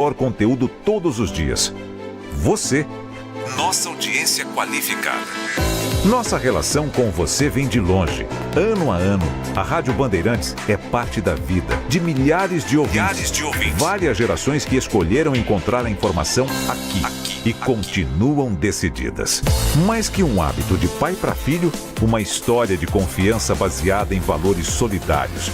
conteúdo todos os dias. Você, nossa audiência qualificada. Nossa relação com você vem de longe. Ano a ano, a Rádio Bandeirantes é parte da vida de milhares de ouvintes. Várias gerações que escolheram encontrar a informação aqui e continuam decididas. Mais que um hábito de pai para filho, uma história de confiança baseada em valores solidários.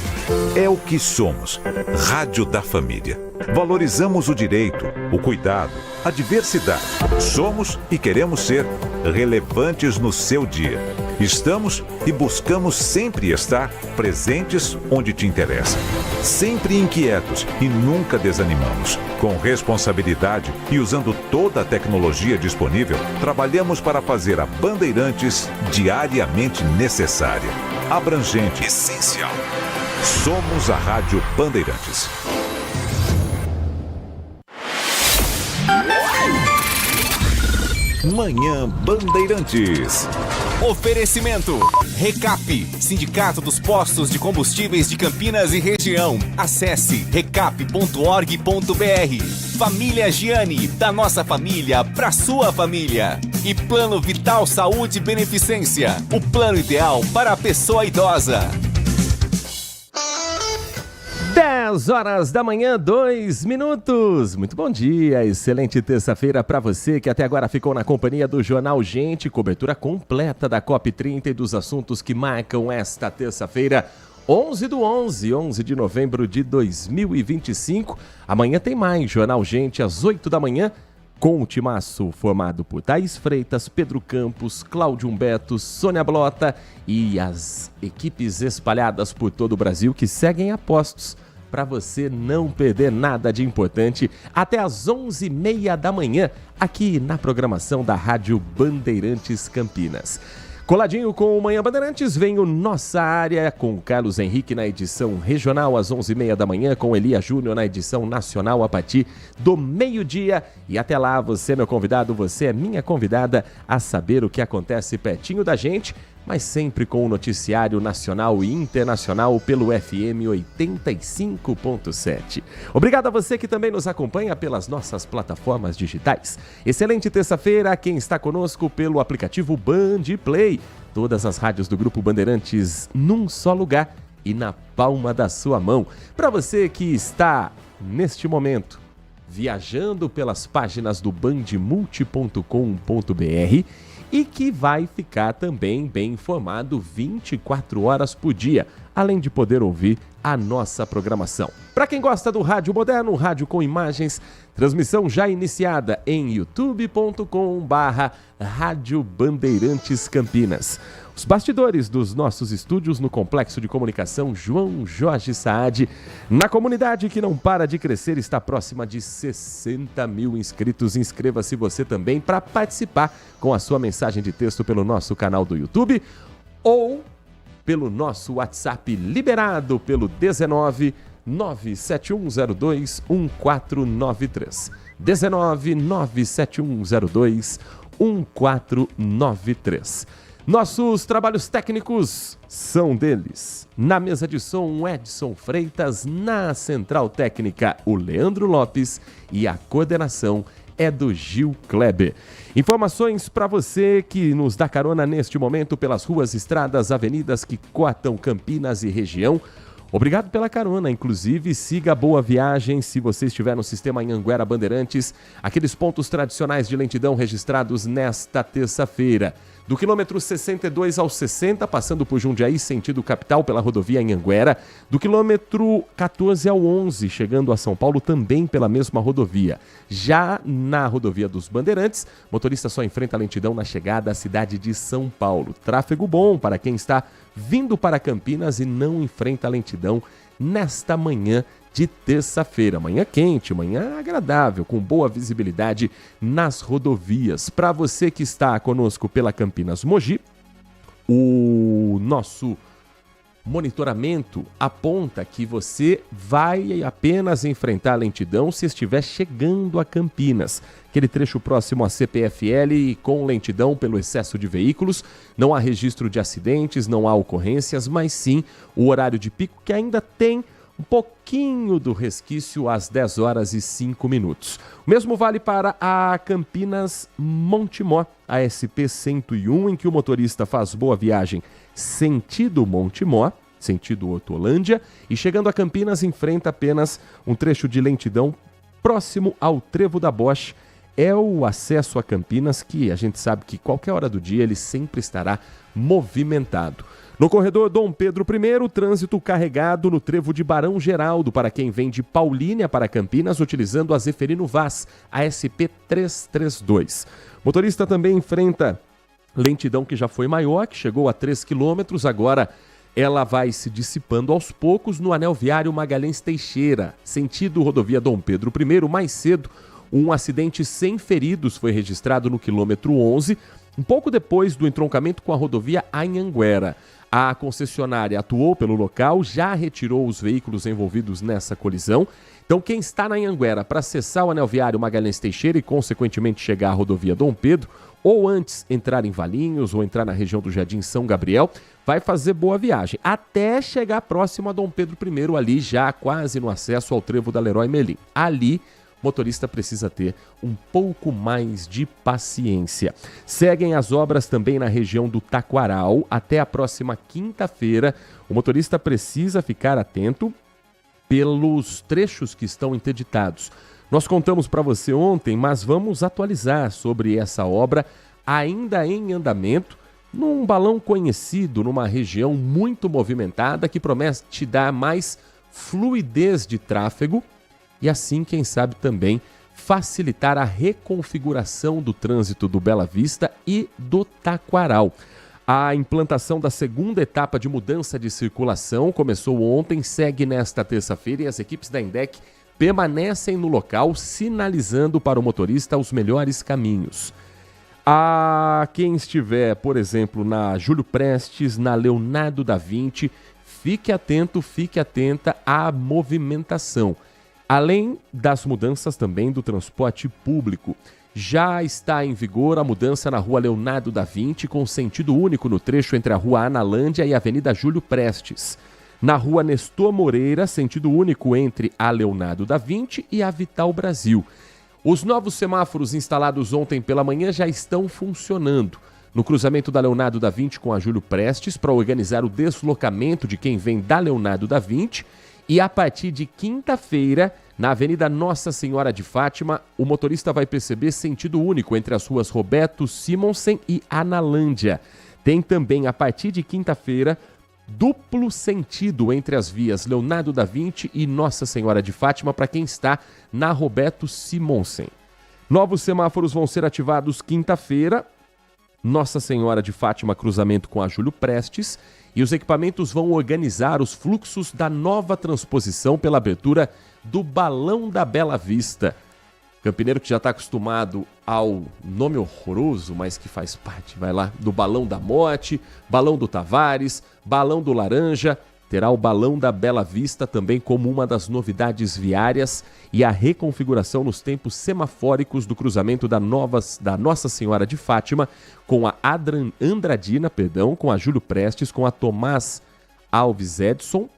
É o que somos. Rádio da Família. Valorizamos o direito, o cuidado, a diversidade. Somos e queremos ser relevantes no seu dia. Estamos e buscamos sempre estar presentes onde te interessa. Sempre inquietos e nunca desanimamos. Com responsabilidade e usando toda a tecnologia disponível, trabalhamos para fazer a Bandeirantes diariamente necessária, abrangente, essencial. Somos a Rádio Bandeirantes. Manhã Bandeirantes. Oferecimento Recap, Sindicato dos Postos de Combustíveis de Campinas e Região. Acesse recap.org.br. Família Giani, da nossa família pra sua família. E Plano Vital Saúde Beneficência, o plano ideal para a pessoa idosa. 10 horas da manhã, 2 minutos. Muito bom dia, excelente terça-feira para você que até agora ficou na companhia do Jornal Gente, cobertura completa da COP30 e dos assuntos que marcam esta terça-feira, 11 de novembro de 2025. Amanhã tem mais Jornal Gente às 8 da manhã, com o timaço formado por Thaís Freitas, Pedro Campos, Cláudio Humberto, Sônia Blota e as equipes espalhadas por todo o Brasil que seguem a postos para você não perder nada de importante até às 11h30 da manhã aqui na programação da Rádio Bandeirantes Campinas. Coladinho com o Manhã Bandeirantes, vem o Nossa Área com Carlos Henrique na edição regional às 11h30 da manhã, com Elia Júnior na edição nacional a partir do meio-dia. E até lá, você é meu convidado, você é minha convidada a saber o que acontece pertinho da gente, mas sempre com o noticiário nacional e internacional pelo FM 85.7. Obrigado a você que também nos acompanha pelas nossas plataformas digitais. Excelente terça-feira a quem está conosco pelo aplicativo Band Play. Todas as rádios do Grupo Bandeirantes num só lugar e na palma da sua mão. Para você que está, neste momento, viajando pelas páginas do bandmulti.com.br e que vai ficar também bem informado 24 horas por dia, além de poder ouvir a nossa programação. Para quem gosta do rádio moderno, rádio com imagens, transmissão já iniciada em youtube.com/Rádio Bandeirantes Campinas. Os bastidores dos nossos estúdios no Complexo de Comunicação João Jorge Saad. Na comunidade que não para de crescer, está próxima de 60 mil inscritos. Inscreva-se você também para participar com a sua mensagem de texto pelo nosso canal do YouTube ou pelo nosso WhatsApp liberado pelo 19 97102 1493. 19 97102 1493. Nossos trabalhos técnicos são deles. Na mesa de som, Edson Freitas. Na central técnica, o Leandro Lopes. E a coordenação é do Gil Kleber. Informações para você que nos dá carona neste momento pelas ruas, estradas, avenidas que cortam Campinas e região. Obrigado pela carona, inclusive siga a boa viagem se você estiver no sistema Anhanguera Bandeirantes, aqueles pontos tradicionais de lentidão registrados nesta terça-feira. Do quilômetro 62 ao 60, passando por Jundiaí, sentido capital pela rodovia Anhanguera. Do quilômetro 14 ao 11, chegando a São Paulo também pela mesma rodovia. Já na rodovia dos Bandeirantes, motorista só enfrenta a lentidão na chegada à cidade de São Paulo. Tráfego bom para quem está vindo para Campinas e não enfrenta a lentidão nesta manhã de terça-feira. Manhã quente, manhã agradável, com boa visibilidade nas rodovias. Para você que está conosco pela Campinas Mogi, o nosso monitoramento aponta que você vai apenas enfrentar a lentidão se estiver chegando a Campinas. Aquele trecho próximo à CPFL e com lentidão pelo excesso de veículos. Não há registro de acidentes, não há ocorrências, mas sim o horário de pico que ainda tem um pouquinho do resquício às 10 horas e 5 minutos. O mesmo vale para a Campinas Montemó, a SP-101, em que o motorista faz boa viagem sentido Montemó, sentido Hortolândia, e chegando a Campinas enfrenta apenas um trecho de lentidão próximo ao Trevo da Bosch. É o acesso a Campinas que a gente sabe que qualquer hora do dia ele sempre estará movimentado. No corredor Dom Pedro I, o trânsito carregado no trevo de Barão Geraldo para quem vem de Paulínia para Campinas utilizando a Zeferino Vaz, a SP-332. Motorista também enfrenta lentidão que já foi maior, que chegou a 3 km, agora ela vai se dissipando aos poucos no anel viário Magalhães Teixeira, sentido rodovia Dom Pedro I. Mais cedo, um acidente sem feridos foi registrado no quilômetro 11, um pouco depois do entroncamento com a rodovia Anhanguera. A concessionária atuou pelo local, já retirou os veículos envolvidos nessa colisão. Então, quem está na Anhanguera para acessar o anel viário Magalhães Teixeira e, consequentemente, chegar à rodovia Dom Pedro, ou antes entrar em Valinhos ou entrar na região do Jardim São Gabriel, vai fazer boa viagem, até chegar próximo a Dom Pedro I, ali já quase no acesso ao trevo da Leroy Merlin. Ali, o motorista precisa ter um pouco mais de paciência. Seguem as obras também na região do Taquaral. Até a próxima quinta-feira, o motorista precisa ficar atento pelos trechos que estão interditados. Nós contamos para você ontem, mas vamos atualizar sobre essa obra ainda em andamento, num balão conhecido, numa região muito movimentada que promete dar mais fluidez de tráfego e assim, quem sabe, também facilitar a reconfiguração do trânsito do Bela Vista e do Taquaral. A implantação da segunda etapa de mudança de circulação começou ontem, segue nesta terça-feira e as equipes da INDEC permanecem no local, sinalizando para o motorista os melhores caminhos. A quem estiver, por exemplo, na Júlio Prestes, na Leonardo da Vinci, fique atento, fique atenta à movimentação. Além das mudanças também do transporte público, já está em vigor a mudança na rua Leonardo da Vinci, com sentido único no trecho entre a rua Analândia e a Avenida Júlio Prestes. Na rua Nestor Moreira, sentido único entre a Leonardo da Vinci e a Vital Brasil. Os novos semáforos instalados ontem pela manhã já estão funcionando no cruzamento da Leonardo da Vinci com a Júlio Prestes para organizar o deslocamento de quem vem da Leonardo da Vinci. E a partir de quinta-feira, na Avenida Nossa Senhora de Fátima, o motorista vai perceber sentido único entre as ruas Roberto Simonsen e Analândia. Tem também, a partir de quinta-feira, duplo sentido entre as vias Leonardo da Vinci e Nossa Senhora de Fátima para quem está na Roberto Simonsen. Novos semáforos vão ser ativados quinta-feira, Nossa Senhora de Fátima cruzamento com a Júlio Prestes, e os equipamentos vão organizar os fluxos da nova transposição pela abertura do Balão da Bela Vista. Campineiro que já está acostumado ao nome horroroso, mas que faz parte, vai lá, do Balão da Morte, Balão do Tavares, Balão do Laranja, terá o Balão da Bela Vista também como uma das novidades viárias e a reconfiguração nos tempos semafóricos do cruzamento da Nossa Senhora de Fátima com a Andradina, com a Júlio Prestes, com a Tomás Alves Edson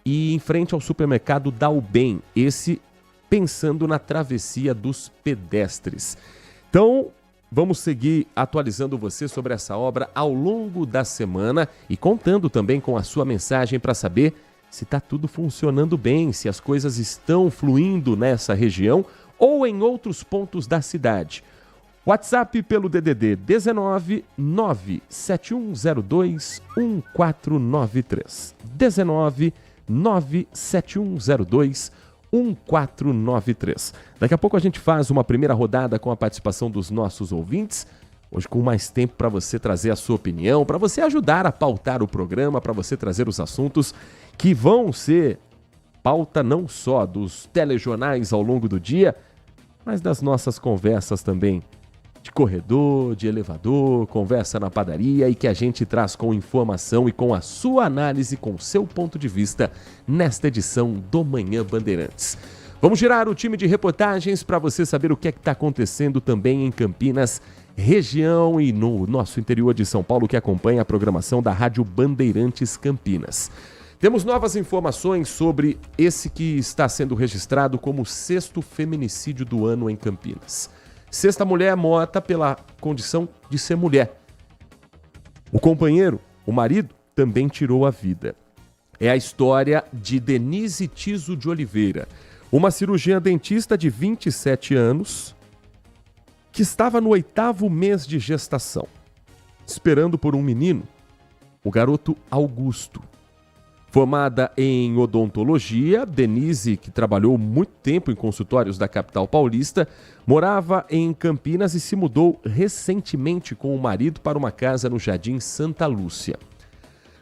e em frente ao supermercado Dalben, esse pensando na travessia dos pedestres. Então, vamos seguir atualizando você sobre essa obra ao longo da semana e contando também com a sua mensagem para saber se está tudo funcionando bem, se as coisas estão fluindo nessa região ou em outros pontos da cidade. WhatsApp pelo DDD 19 97102 1493. 19 97102 1493. Daqui a pouco a gente faz uma primeira rodada com a participação dos nossos ouvintes, hoje com mais tempo para você trazer a sua opinião, para você ajudar a pautar o programa, para você trazer os assuntos que vão ser pauta não só dos telejornais ao longo do dia, mas das nossas conversas também, de corredor, de elevador, conversa na padaria e que a gente traz com informação e com a sua análise, com o seu ponto de vista nesta edição do Manhã Bandeirantes. Vamos girar o time de reportagens para você saber o que é que está acontecendo também em Campinas, região e no nosso interior de São Paulo que acompanha a programação da Rádio Bandeirantes Campinas. Temos novas informações sobre esse que está sendo registrado como o 6º feminicídio do ano em Campinas. 6ª mulher morta pela condição de ser mulher. O companheiro, o marido, também tirou a vida. É a história de Denise Tiso de Oliveira, uma cirurgiã dentista de 27 anos que estava no 8º mês de gestação, esperando por um menino, o garoto Augusto. Formada em odontologia, Denise, que trabalhou muito tempo em consultórios da capital paulista, morava em Campinas e se mudou recentemente com o marido para uma casa no Jardim Santa Lúcia.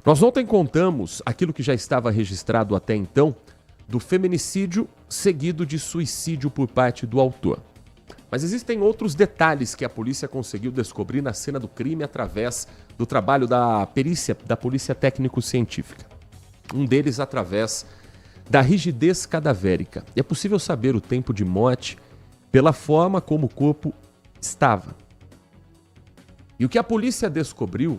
Nós ontem contamos aquilo que já estava registrado até então do feminicídio seguido de suicídio por parte do autor. Mas existem outros detalhes que a polícia conseguiu descobrir na cena do crime através do trabalho da perícia da Polícia Técnico-Científica. Um deles através da rigidez cadavérica. E é possível saber o tempo de morte pela forma como o corpo estava. E o que a polícia descobriu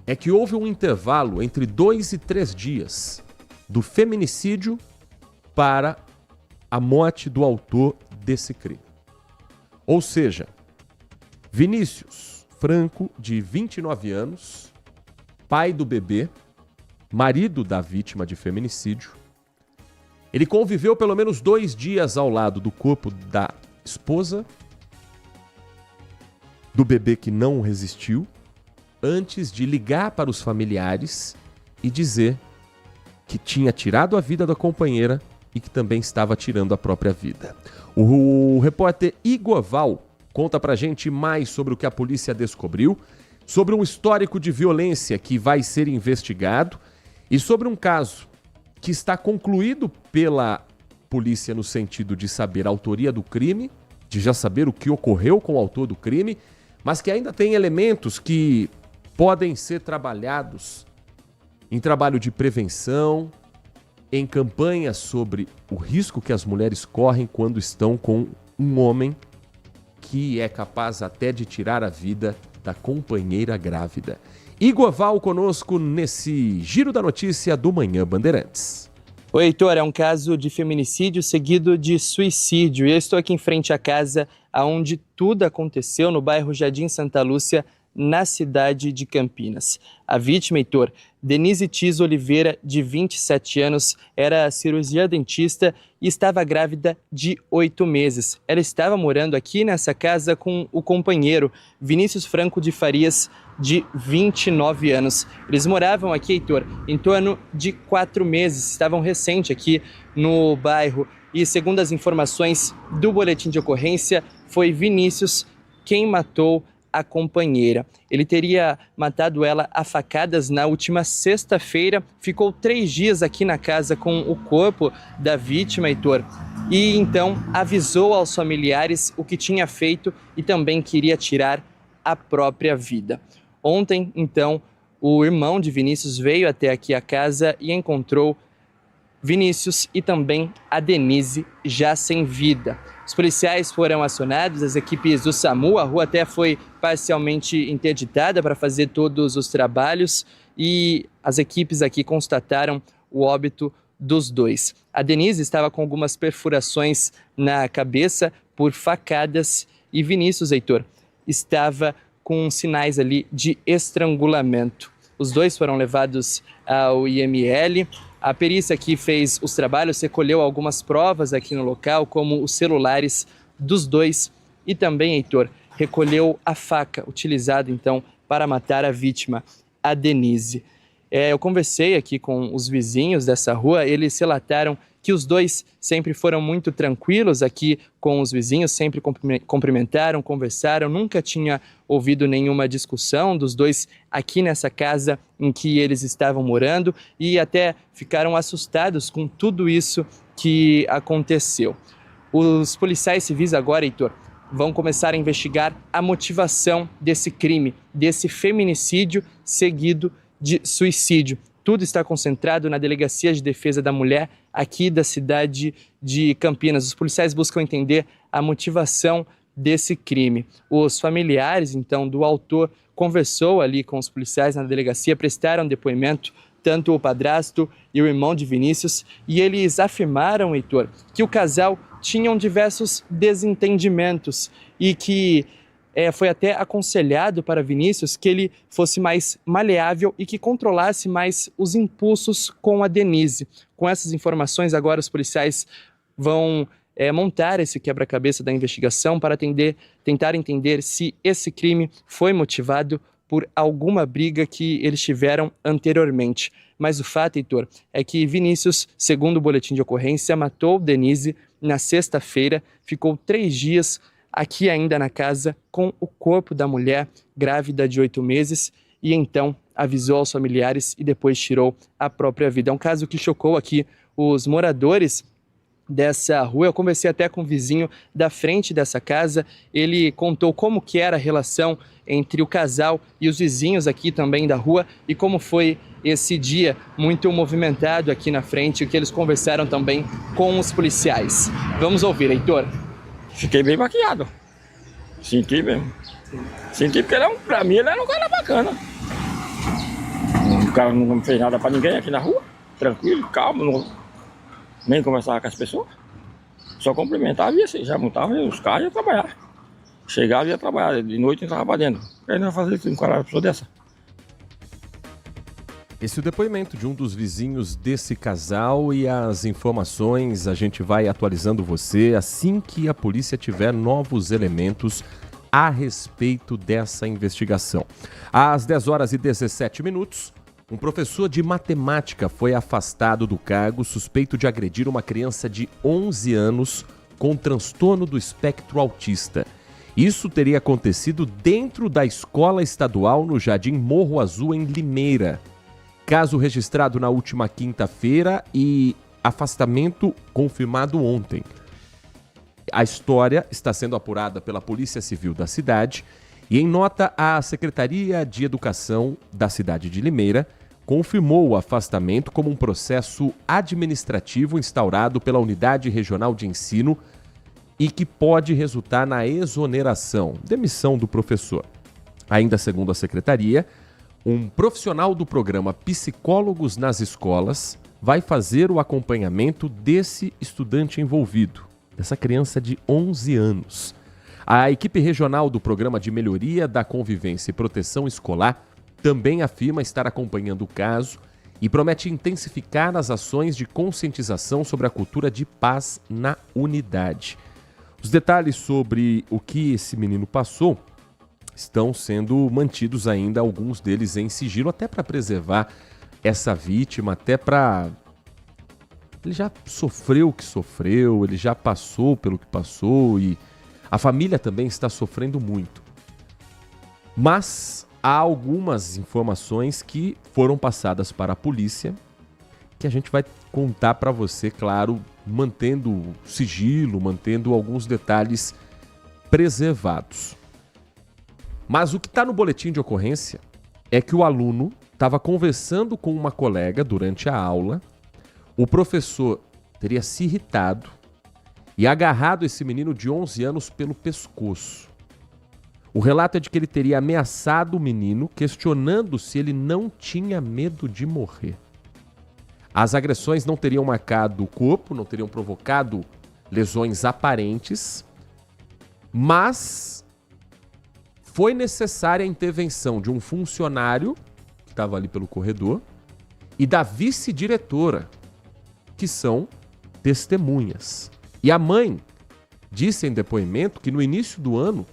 é que houve um intervalo entre 2 e 3 dias do feminicídio para a morte do autor desse crime. Ou seja, Vinícius Franco, de 29 anos, pai do bebê, marido da vítima de feminicídio, ele conviveu pelo menos 2 dias ao lado do corpo da esposa, do bebê que não resistiu, antes de ligar para os familiares e dizer que tinha tirado a vida da companheira e que também estava tirando a própria vida. O repórter Igor Val conta pra gente mais sobre o que a polícia descobriu, sobre um histórico de violência que vai ser investigado e sobre um caso que está concluído pela polícia no sentido de saber a autoria do crime, de já saber o que ocorreu com o autor do crime, mas que ainda tem elementos que podem ser trabalhados em trabalho de prevenção, em campanhas sobre o risco que as mulheres correm quando estão com um homem que é capaz até de tirar a vida da companheira grávida. Igor Val conosco nesse Giro da Notícia do Manhã Bandeirantes. Oi, Heitor, é um caso de feminicídio seguido de suicídio. E eu estou aqui em frente à casa onde tudo aconteceu, no bairro Jardim Santa Lúcia, na cidade de Campinas. A vítima, Heitor, Denise Tiso Oliveira, de 27 anos, era cirurgiã dentista e estava grávida de 8 meses. Ela estava morando aqui nessa casa com o companheiro, Vinícius Franco de Farias, de 29 anos. Eles moravam aqui, Heitor, em torno de 4 meses, estavam recente aqui no bairro. E segundo as informações do boletim de ocorrência, foi Vinícius quem matou a companheira. Ele teria matado ela a facadas na última sexta-feira, ficou 3 dias aqui na casa com o corpo da vítima, Heitor, e então avisou aos familiares o que tinha feito e também queria tirar a própria vida. Ontem, então, o irmão de Vinícius veio até aqui a casa e encontrou Vinícius e também a Denise já sem vida. Os policiais foram acionados, as equipes do SAMU, a rua até foi parcialmente interditada para fazer todos os trabalhos e as equipes aqui constataram o óbito dos dois. A Denise estava com algumas perfurações na cabeça por facadas e Vinícius, Heitor, estava com sinais ali de estrangulamento. Os dois foram levados ao IML. A perícia que fez os trabalhos recolheu algumas provas aqui no local, como os celulares dos dois e também, Heitor, recolheu a faca utilizada então para matar a vítima, a Denise. Eu conversei aqui com os vizinhos dessa rua, eles relataram que os dois sempre foram muito tranquilos aqui com os vizinhos, sempre cumprimentaram, conversaram, nunca tinha ouvido nenhuma discussão dos dois aqui nessa casa em que eles estavam morando e até ficaram assustados com tudo isso que aconteceu. Os policiais civis agora, Heitor, vão começar a investigar a motivação desse crime, desse feminicídio seguido de suicídio. Tudo está concentrado na Delegacia de Defesa da Mulher aqui da cidade de Campinas. Os policiais buscam entender a motivação desse crime. Os familiares, então, do autor conversou ali com os policiais na delegacia, prestaram depoimento tanto o padrasto e o irmão de Vinícius, e eles afirmaram, Heitor, que o casal tinham diversos desentendimentos e que foi até aconselhado para Vinícius que ele fosse mais maleável e que controlasse mais os impulsos com a Denise. Com essas informações, agora os policiais vão montar esse quebra-cabeça da investigação para tentar entender se esse crime foi motivado por alguma briga que eles tiveram anteriormente. Mas o fato, Heitor, é que Vinícius, segundo o boletim de ocorrência, matou Denise na sexta-feira, ficou 3 dias aqui ainda na casa com o corpo da mulher grávida de 8 meses e então avisou aos familiares e depois tirou a própria vida. É um caso que chocou aqui os moradores dessa rua. Eu conversei até com o vizinho da frente dessa casa, ele contou como que era a relação entre o casal e os vizinhos aqui também da rua e como foi esse dia muito movimentado aqui na frente, o que eles conversaram também com os policiais. Vamos ouvir, Heitor. Fiquei bem maquiado. Senti mesmo. Senti porque pra mim ele era um cara bacana. O cara não fez nada pra ninguém aqui na rua. Tranquilo, calmo, nem conversava com as pessoas. Só cumprimentava e assim, já montava os carros e ia trabalhar. Chegava e ia trabalhar, de noite entrava pra dentro. Aí não ia fazer isso com uma pessoa dessa. Esse é o depoimento de um dos vizinhos desse casal e as informações a gente vai atualizando você assim que a polícia tiver novos elementos a respeito dessa investigação. Às 10h17, um professor de matemática foi afastado do cargo suspeito de agredir uma criança de 11 anos com transtorno do espectro autista. Isso teria acontecido dentro da escola estadual no Jardim Morro Azul, em Limeira. Caso registrado na última quinta-feira e afastamento confirmado ontem. A história está sendo apurada pela Polícia Civil da cidade e, em nota, a Secretaria de Educação da cidade de Limeira confirmou o afastamento como um processo administrativo instaurado pela Unidade Regional de Ensino e que pode resultar na exoneração, demissão do professor. Ainda segundo a Secretaria, um profissional do programa Psicólogos nas Escolas vai fazer o acompanhamento desse estudante envolvido, dessa criança de 11 anos. A equipe regional do Programa de Melhoria da Convivência e Proteção Escolar também afirma estar acompanhando o caso e promete intensificar as ações de conscientização sobre a cultura de paz na unidade. Os detalhes sobre o que esse menino passou estão sendo mantidos ainda, alguns deles em sigilo, até para preservar essa vítima, até para... Ele já sofreu o que sofreu, ele já passou pelo que passou e a família também está sofrendo muito. Mas há algumas informações que foram passadas para a polícia que a gente vai contar para você, claro, mantendo sigilo, mantendo alguns detalhes preservados. Mas o que está no boletim de ocorrência é que o aluno estava conversando com uma colega durante a aula, o professor teria se irritado e agarrado esse menino de 11 anos pelo pescoço. O relato é de que ele teria ameaçado o menino, questionando se ele não tinha medo de morrer. As agressões não teriam marcado o corpo, não teriam provocado lesões aparentes, mas foi necessária a intervenção de um funcionário que estava ali pelo corredor e da vice-diretora, que são testemunhas. E a mãe disse em depoimento que no início do ano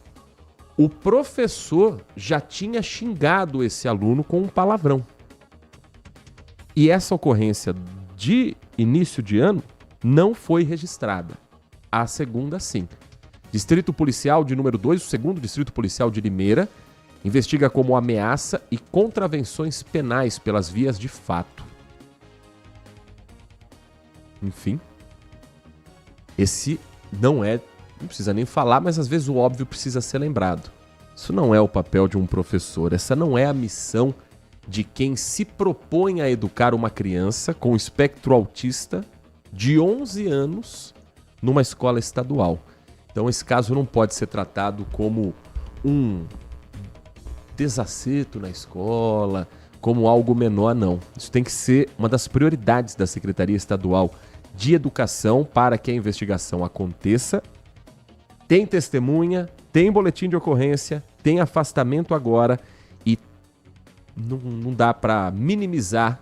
o professor já tinha xingado esse aluno com um palavrão. E essa ocorrência de início de ano não foi registrada. A segunda, sim. Distrito Policial de número 2, o segundo Distrito Policial de Limeira, investiga como ameaça e contravenções penais pelas vias de fato. Enfim, esse não precisa nem falar, mas às vezes o óbvio precisa ser lembrado. Isso não é o papel de um professor, essa não é a missão de quem se propõe a educar uma criança com espectro autista de 11 anos numa escola estadual. Então esse caso não pode ser tratado como um desacerto na escola, como algo menor, não. Isso tem que ser uma das prioridades da Secretaria Estadual de Educação para que a investigação aconteça. Tem testemunha, tem boletim de ocorrência, tem afastamento agora e não dá para minimizar.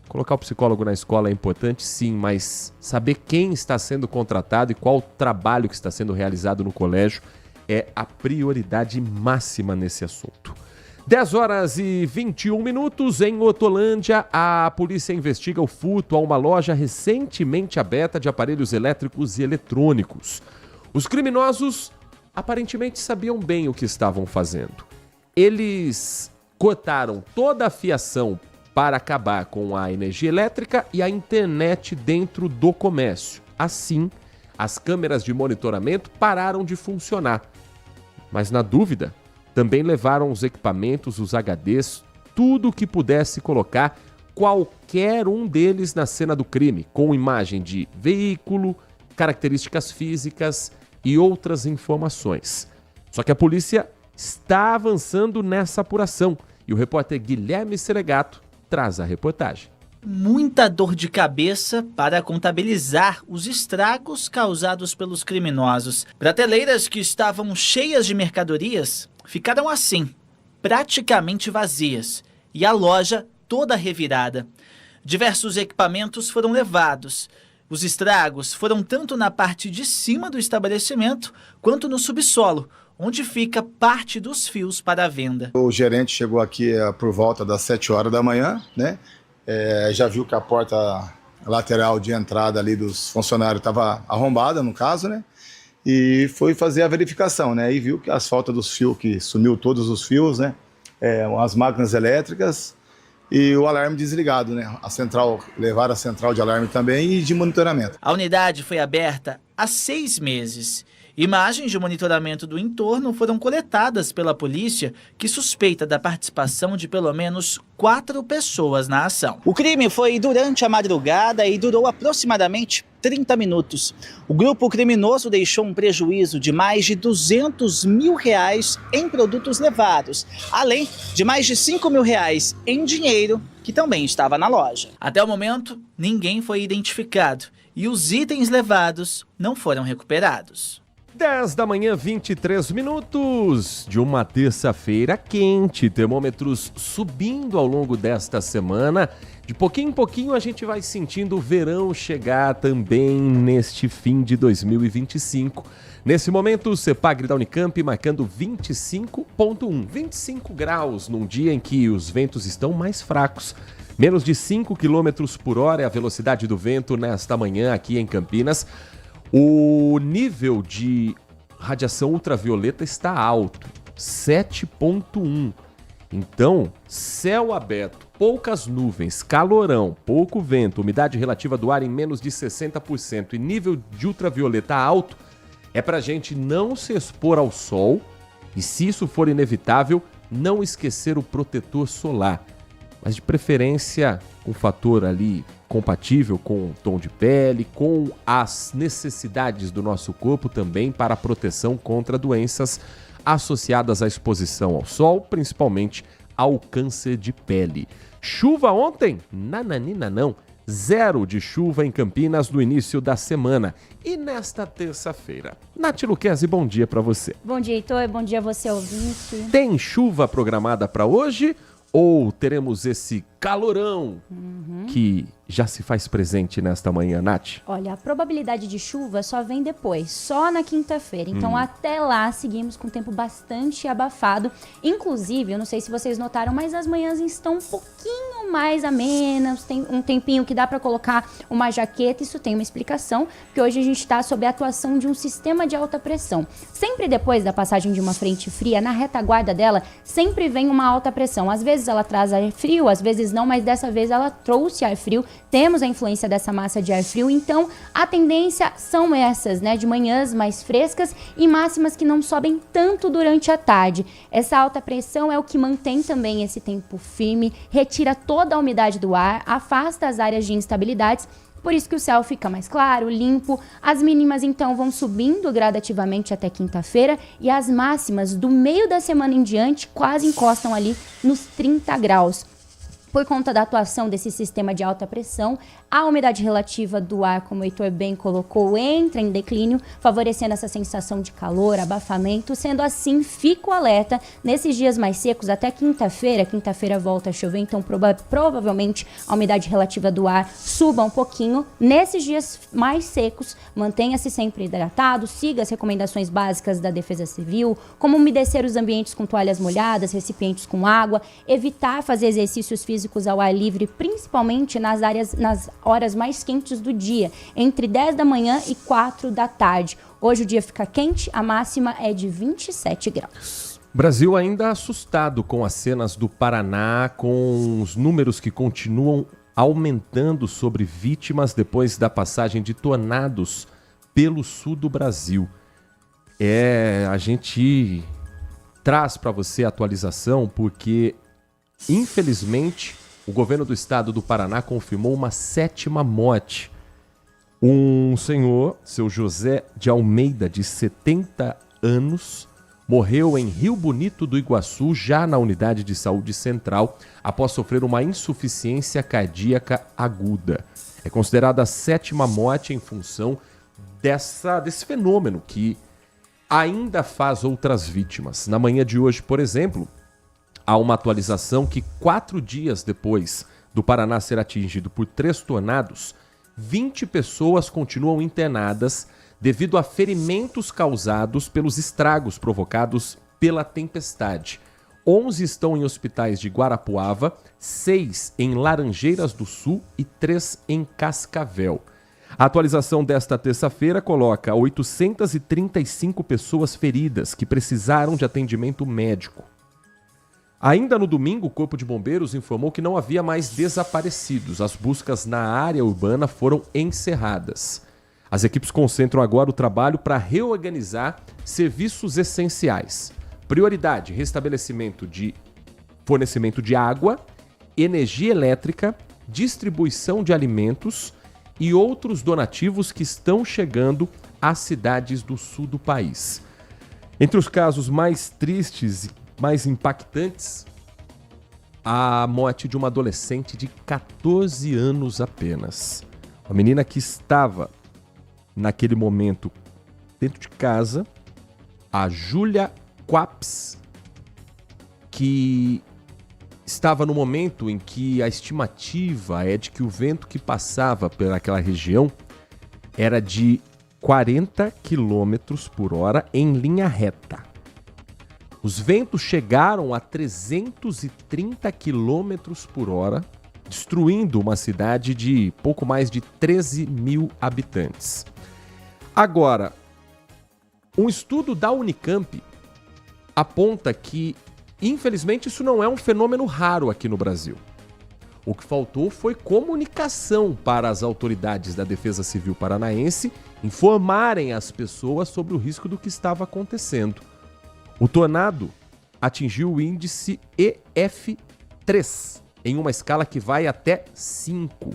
Colocar o psicólogo na escola é importante, sim, mas saber quem está sendo contratado e qual o trabalho que está sendo realizado no colégio é a prioridade máxima nesse assunto. 10 horas e 21 minutos em Hortolândia, a polícia investiga o furto a uma loja recentemente aberta de aparelhos elétricos e eletrônicos. Os criminosos aparentemente sabiam bem o que estavam fazendo. Eles cortaram toda a fiação para acabar com a energia elétrica e a internet dentro do comércio. Assim, as câmeras de monitoramento pararam de funcionar. Mas na dúvida, também levaram os equipamentos, os HDs, tudo que pudesse colocar qualquer um deles na cena do crime, com imagem de veículo, características físicas e outras informações. Só que a polícia está avançando nessa apuração e o repórter Guilherme Selegato traz a reportagem. Muita dor de cabeça para contabilizar os estragos causados pelos criminosos. Prateleiras que estavam cheias de mercadorias ficaram assim, praticamente vazias, e a loja toda revirada. Diversos equipamentos foram levados. Os estragos foram tanto na parte de cima do estabelecimento quanto no subsolo, onde fica parte dos fios para a venda. O gerente chegou aqui por volta das 7 horas da manhã, né? Já viu que a porta lateral de entrada ali dos funcionários estava arrombada, no caso, né? E foi fazer a verificação, né? E viu que as faltas dos fios, que sumiu todos os fios, né? As máquinas elétricas e o alarme desligado, né? Levaram a central de alarme também e de monitoramento. A unidade foi aberta há 6 meses. Imagens de monitoramento do entorno foram coletadas pela polícia, que suspeita da participação de pelo menos 4 pessoas na ação. O crime foi durante a madrugada e durou aproximadamente 30 minutos. O grupo criminoso deixou um prejuízo de mais de R$200 mil em produtos levados, além de mais de R$5 mil em dinheiro, que também estava na loja. Até o momento, ninguém foi identificado e os itens levados não foram recuperados. 10 da manhã, 23 minutos de uma terça-feira quente, termômetros subindo ao longo desta semana. De pouquinho em pouquinho a gente vai sentindo o verão chegar também neste fim de 2025. Nesse momento, o CEPAGRE da Unicamp marcando 25,1, 25 graus num dia em que os ventos estão mais fracos. Menos de 5 km por hora é a velocidade do vento nesta manhã aqui em Campinas. O nível de radiação ultravioleta está alto, 7,1. Então, céu aberto, poucas nuvens, calorão, pouco vento, umidade relativa do ar em menos de 60% e nível de ultravioleta alto, é para a gente não se expor ao sol e, se isso for inevitável, não esquecer o protetor solar. Mas de preferência um fator ali compatível com o tom de pele, com as necessidades do nosso corpo também para a proteção contra doenças associadas à exposição ao sol, principalmente ao câncer de pele. Chuva ontem? Nananina não. 0 de chuva em Campinas no início da semana. E nesta terça-feira? Nath Luquezzi, bom dia para você. Bom dia, Heitor. Bom dia a você, ouvinte. Tem chuva programada para hoje? Ou teremos esse calorão que já se faz presente nesta manhã, Nath? Olha, a probabilidade de chuva só vem depois, só na quinta-feira. Então, até lá, seguimos com o tempo bastante abafado. Inclusive, eu não sei se vocês notaram, mas as manhãs estão um pouquinho mais amenas. Tem um tempinho que dá para colocar uma jaqueta. Isso tem uma explicação, porque hoje a gente está sob a atuação de um sistema de alta pressão. Sempre depois da passagem de uma frente fria, na retaguarda dela, sempre vem uma alta pressão. Às vezes ela traz ar frio, às vezes não, mas dessa vez ela trouxe ar frio. Temos a influência dessa massa de ar frio, então a tendência são essas, né, de manhãs mais frescas e máximas que não sobem tanto durante a tarde. Essa alta pressão é o que mantém também esse tempo firme, retira toda a umidade do ar, afasta as áreas de instabilidades, por isso que o céu fica mais claro, limpo. As mínimas então vão subindo gradativamente até quinta-feira e as máximas do meio da semana em diante quase encostam ali nos 30 graus. Por conta da atuação desse sistema de alta pressão, a umidade relativa do ar, como o Heitor bem colocou, entra em declínio, favorecendo essa sensação de calor, abafamento. Sendo assim, fico alerta nesses dias mais secos até quinta-feira. Quinta-feira volta a chover, então provavelmente a umidade relativa do ar suba um pouquinho. Nesses dias mais secos, mantenha-se sempre hidratado, siga as recomendações básicas da Defesa Civil, como umedecer os ambientes com toalhas molhadas, recipientes com água, evitar fazer exercícios físicos ao ar livre, principalmente nas horas mais quentes do dia, entre 10 da manhã e 4 da tarde. Hoje o dia fica quente, a máxima é de 27 graus. Brasil ainda assustado com as cenas do Paraná, com os números que continuam aumentando sobre vítimas depois da passagem de tornados pelo sul do Brasil. A gente traz para você a atualização porque infelizmente, o governo do estado do Paraná confirmou uma 7ª morte. Um senhor, seu José de Almeida, de 70 anos, morreu em Rio Bonito do Iguaçu, já na unidade de saúde central, após sofrer uma insuficiência cardíaca aguda. É considerada a 7ª morte em função desse fenômeno que ainda faz outras vítimas. Na manhã de hoje, por exemplo, há uma atualização que 4 dias depois do Paraná ser atingido por 3 tornados, 20 pessoas continuam internadas devido a ferimentos causados pelos estragos provocados pela tempestade. 11 estão em hospitais de Guarapuava, 6 em Laranjeiras do Sul e 3 em Cascavel. A atualização desta terça-feira coloca 835 pessoas feridas que precisaram de atendimento médico. Ainda no domingo, o Corpo de Bombeiros informou que não havia mais desaparecidos. As buscas na área urbana foram encerradas. As equipes concentram agora o trabalho para reorganizar serviços essenciais. Prioridade: restabelecimento de fornecimento de água, energia elétrica, distribuição de alimentos e outros donativos que estão chegando às cidades do sul do país. Entre os casos mais tristes e mais impactantes, a morte de uma adolescente de 14 anos apenas. Uma menina que estava, naquele momento, dentro de casa, a Júlia Quaps, que estava no momento em que a estimativa é de que o vento que passava pelaquela região era de 40 km por hora em linha reta. Os ventos chegaram a 330 km por hora, destruindo uma cidade de pouco mais de 13 mil habitantes. Agora, um estudo da Unicamp aponta que, infelizmente, isso não é um fenômeno raro aqui no Brasil. O que faltou foi comunicação para as autoridades da Defesa Civil paranaense informarem as pessoas sobre o risco do que estava acontecendo. O tornado atingiu o índice EF3, em uma escala que vai até 5,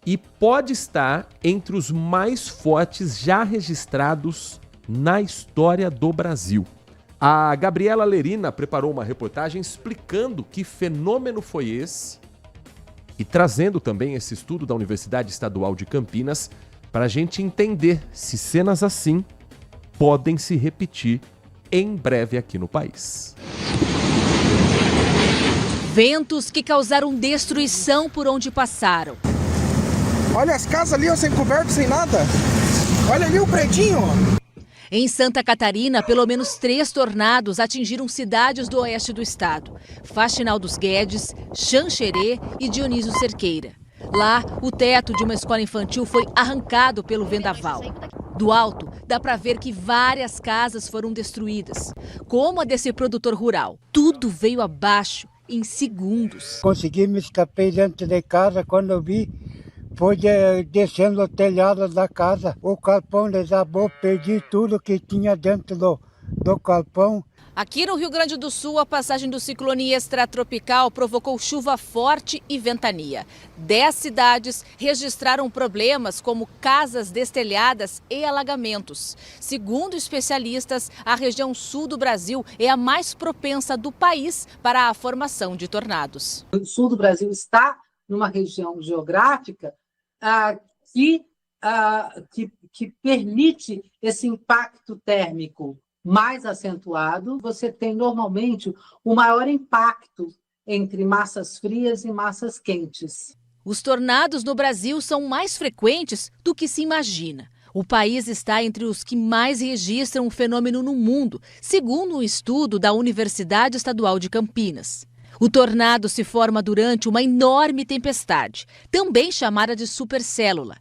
e pode estar entre os mais fortes já registrados na história do Brasil. A Gabriela Lerina preparou uma reportagem explicando que fenômeno foi esse e trazendo também esse estudo da Universidade Estadual de Campinas para a gente entender se cenas assim podem se repetir em breve aqui no país. Ventos que causaram destruição por onde passaram. Olha as casas ali, ó, sem coberto, sem nada. Olha ali o predinho. Em Santa Catarina, pelo menos 3 tornados atingiram cidades do oeste do estado: Faxinal dos Guedes, Xanxerê e Dionísio Cerqueira. Lá, o teto de uma escola infantil foi arrancado pelo vendaval. Do alto, dá para ver que várias casas foram destruídas, como a desse produtor rural. Tudo veio abaixo em segundos. Consegui me escapar dentro de casa. Quando eu vi, foi descendo o telhado da casa. O galpão desabou, perdi tudo que tinha dentro do do Calpão. Aqui no Rio Grande do Sul, a passagem do ciclone extratropical provocou chuva forte e ventania. 10 cidades registraram problemas como casas destelhadas e alagamentos. Segundo especialistas, a região sul do Brasil é a mais propensa do país para a formação de tornados. O sul do Brasil está numa região geográfica que permite esse impacto térmico mais acentuado. Você tem normalmente o maior impacto entre massas frias e massas quentes. Os tornados no Brasil são mais frequentes do que se imagina. O país está entre os que mais registram o fenômeno no mundo, segundo um estudo da Universidade Estadual de Campinas. O tornado se forma durante uma enorme tempestade, também chamada de supercélula.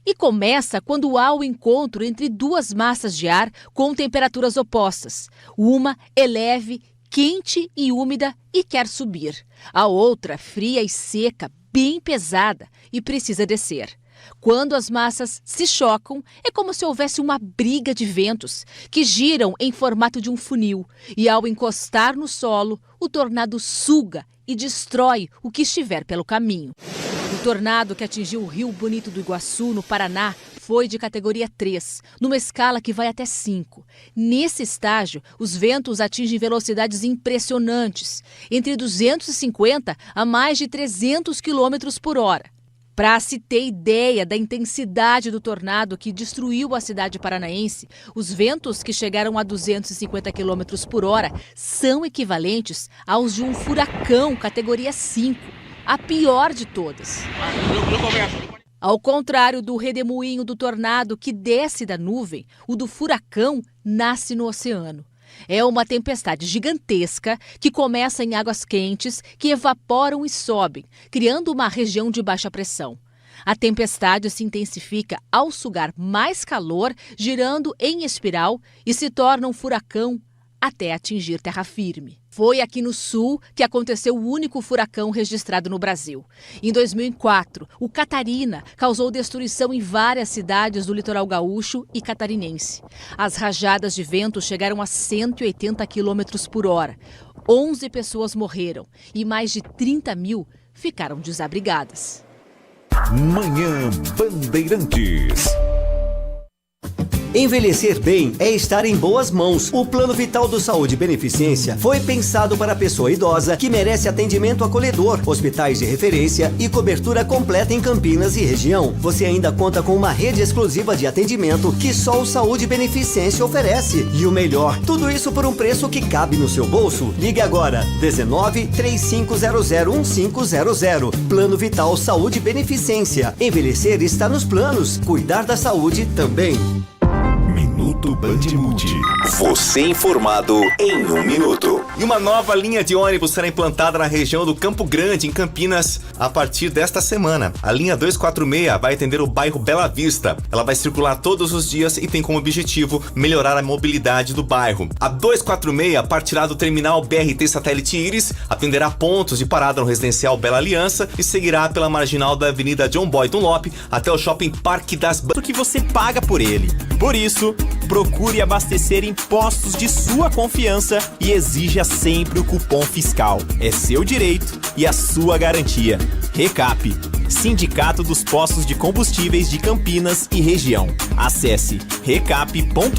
E começa quando há o encontro entre duas massas de ar com temperaturas opostas. Uma é leve, quente e úmida e quer subir. A outra, fria e seca, bem pesada e precisa descer. Quando as massas se chocam, é como se houvesse uma briga de ventos que giram em formato de um funil. E ao encostar no solo, o tornado suga e destrói o que estiver pelo caminho. O tornado que atingiu o Rio Bonito do Iguaçu, no Paraná, foi de categoria 3, numa escala que vai até 5. Nesse estágio, os ventos atingem velocidades impressionantes, entre 250 a mais de 300 km por hora. Para se ter ideia da intensidade do tornado que destruiu a cidade paranaense, os ventos que chegaram a 250 km por hora são equivalentes aos de um furacão categoria 5, a pior de todas. Ao contrário do redemoinho do tornado que desce da nuvem, o do furacão nasce no oceano. É uma tempestade gigantesca que começa em águas quentes que evaporam e sobem, criando uma região de baixa pressão. A tempestade se intensifica ao sugar mais calor, girando em espiral e se torna um furacão até atingir terra firme. Foi aqui no sul que aconteceu o único furacão registrado no Brasil. Em 2004, o Catarina causou destruição em várias cidades do litoral gaúcho e catarinense. As rajadas de vento chegaram a 180 km por hora. 11 pessoas morreram e mais de 30 mil ficaram desabrigadas. Manhã Bandeirantes. Envelhecer bem é estar em boas mãos. O Plano Vital do Saúde e Beneficência foi pensado para a pessoa idosa que merece atendimento acolhedor, hospitais de referência e cobertura completa em Campinas e região. Você ainda conta com uma rede exclusiva de atendimento que só o Saúde e Beneficência oferece. E o melhor, tudo isso por um preço que cabe no seu bolso. Ligue agora, 19-3500-1500. Plano Vital Saúde e Beneficência. Envelhecer está nos planos. Cuidar da saúde também. Minuto Bandmude. Você informado em 1 minuto. E uma nova linha de ônibus será implantada na região do Campo Grande, em Campinas, a partir desta semana. A linha 246 vai atender o bairro Bela Vista. Ela vai circular todos os dias e tem como objetivo melhorar a mobilidade do bairro. A 246 partirá do terminal BRT Satélite Íris, atenderá pontos de parada no residencial Bela Aliança e seguirá pela marginal da Avenida John Boy Dunlop até o Shopping Parque das Porque você paga por ele. Por isso, procure abastecer em postos de sua confiança e exija sempre o cupom fiscal. É seu direito e a sua garantia. Recap, Sindicato dos Postos de Combustíveis de Campinas e Região. Acesse recap.org.br.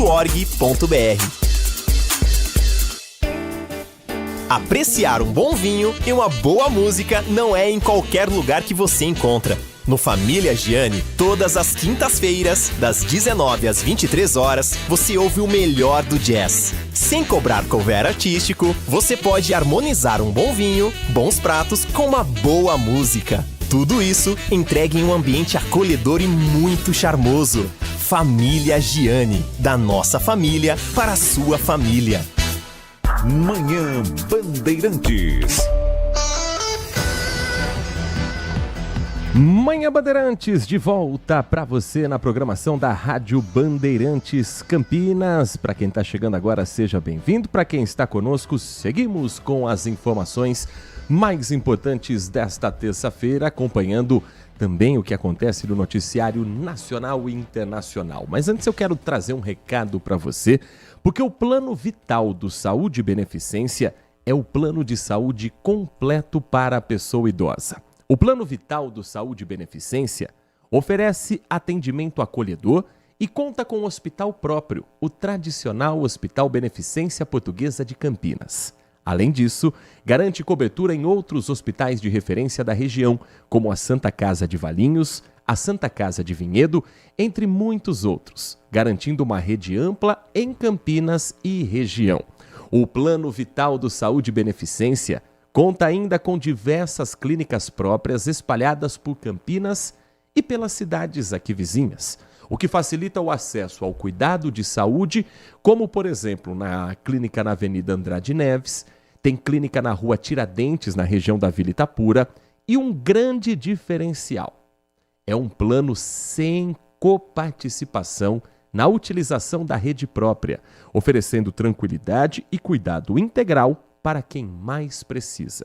Apreciar um bom vinho e uma boa música não é em qualquer lugar que você encontra. No Família Gianni, todas as quintas-feiras, das 19 às 23 horas, você ouve o melhor do jazz. Sem cobrar cover artístico, você pode harmonizar um bom vinho, bons pratos com uma boa música. Tudo isso entregue em um ambiente acolhedor e muito charmoso. Família Gianni, da nossa família para a sua família. Manhã Bandeirantes. Manhã Bandeirantes, de volta para você na programação da Rádio Bandeirantes Campinas. Para quem está chegando agora, seja bem-vindo. Para quem está conosco, seguimos com as informações mais importantes desta terça-feira, acompanhando também o que acontece no noticiário nacional e internacional. Mas antes eu quero trazer um recado para você, porque o Plano Vital do Saúde e Beneficência é o plano de saúde completo para a pessoa idosa. O Plano Vital do Saúde e Beneficência oferece atendimento acolhedor e conta com um hospital próprio, o tradicional Hospital Beneficência Portuguesa de Campinas. Além disso, garante cobertura em outros hospitais de referência da região, como a Santa Casa de Valinhos, a Santa Casa de Vinhedo, entre muitos outros, garantindo uma rede ampla em Campinas e região. O Plano Vital do Saúde e Beneficência conta ainda com diversas clínicas próprias espalhadas por Campinas e pelas cidades aqui vizinhas, o que facilita o acesso ao cuidado de saúde, como, por exemplo, na clínica na Avenida Andrade Neves, tem clínica na Rua Tiradentes, na região da Vila Itapura, e um grande diferencial: é um plano sem coparticipação na utilização da rede própria, oferecendo tranquilidade e cuidado integral para quem mais precisa.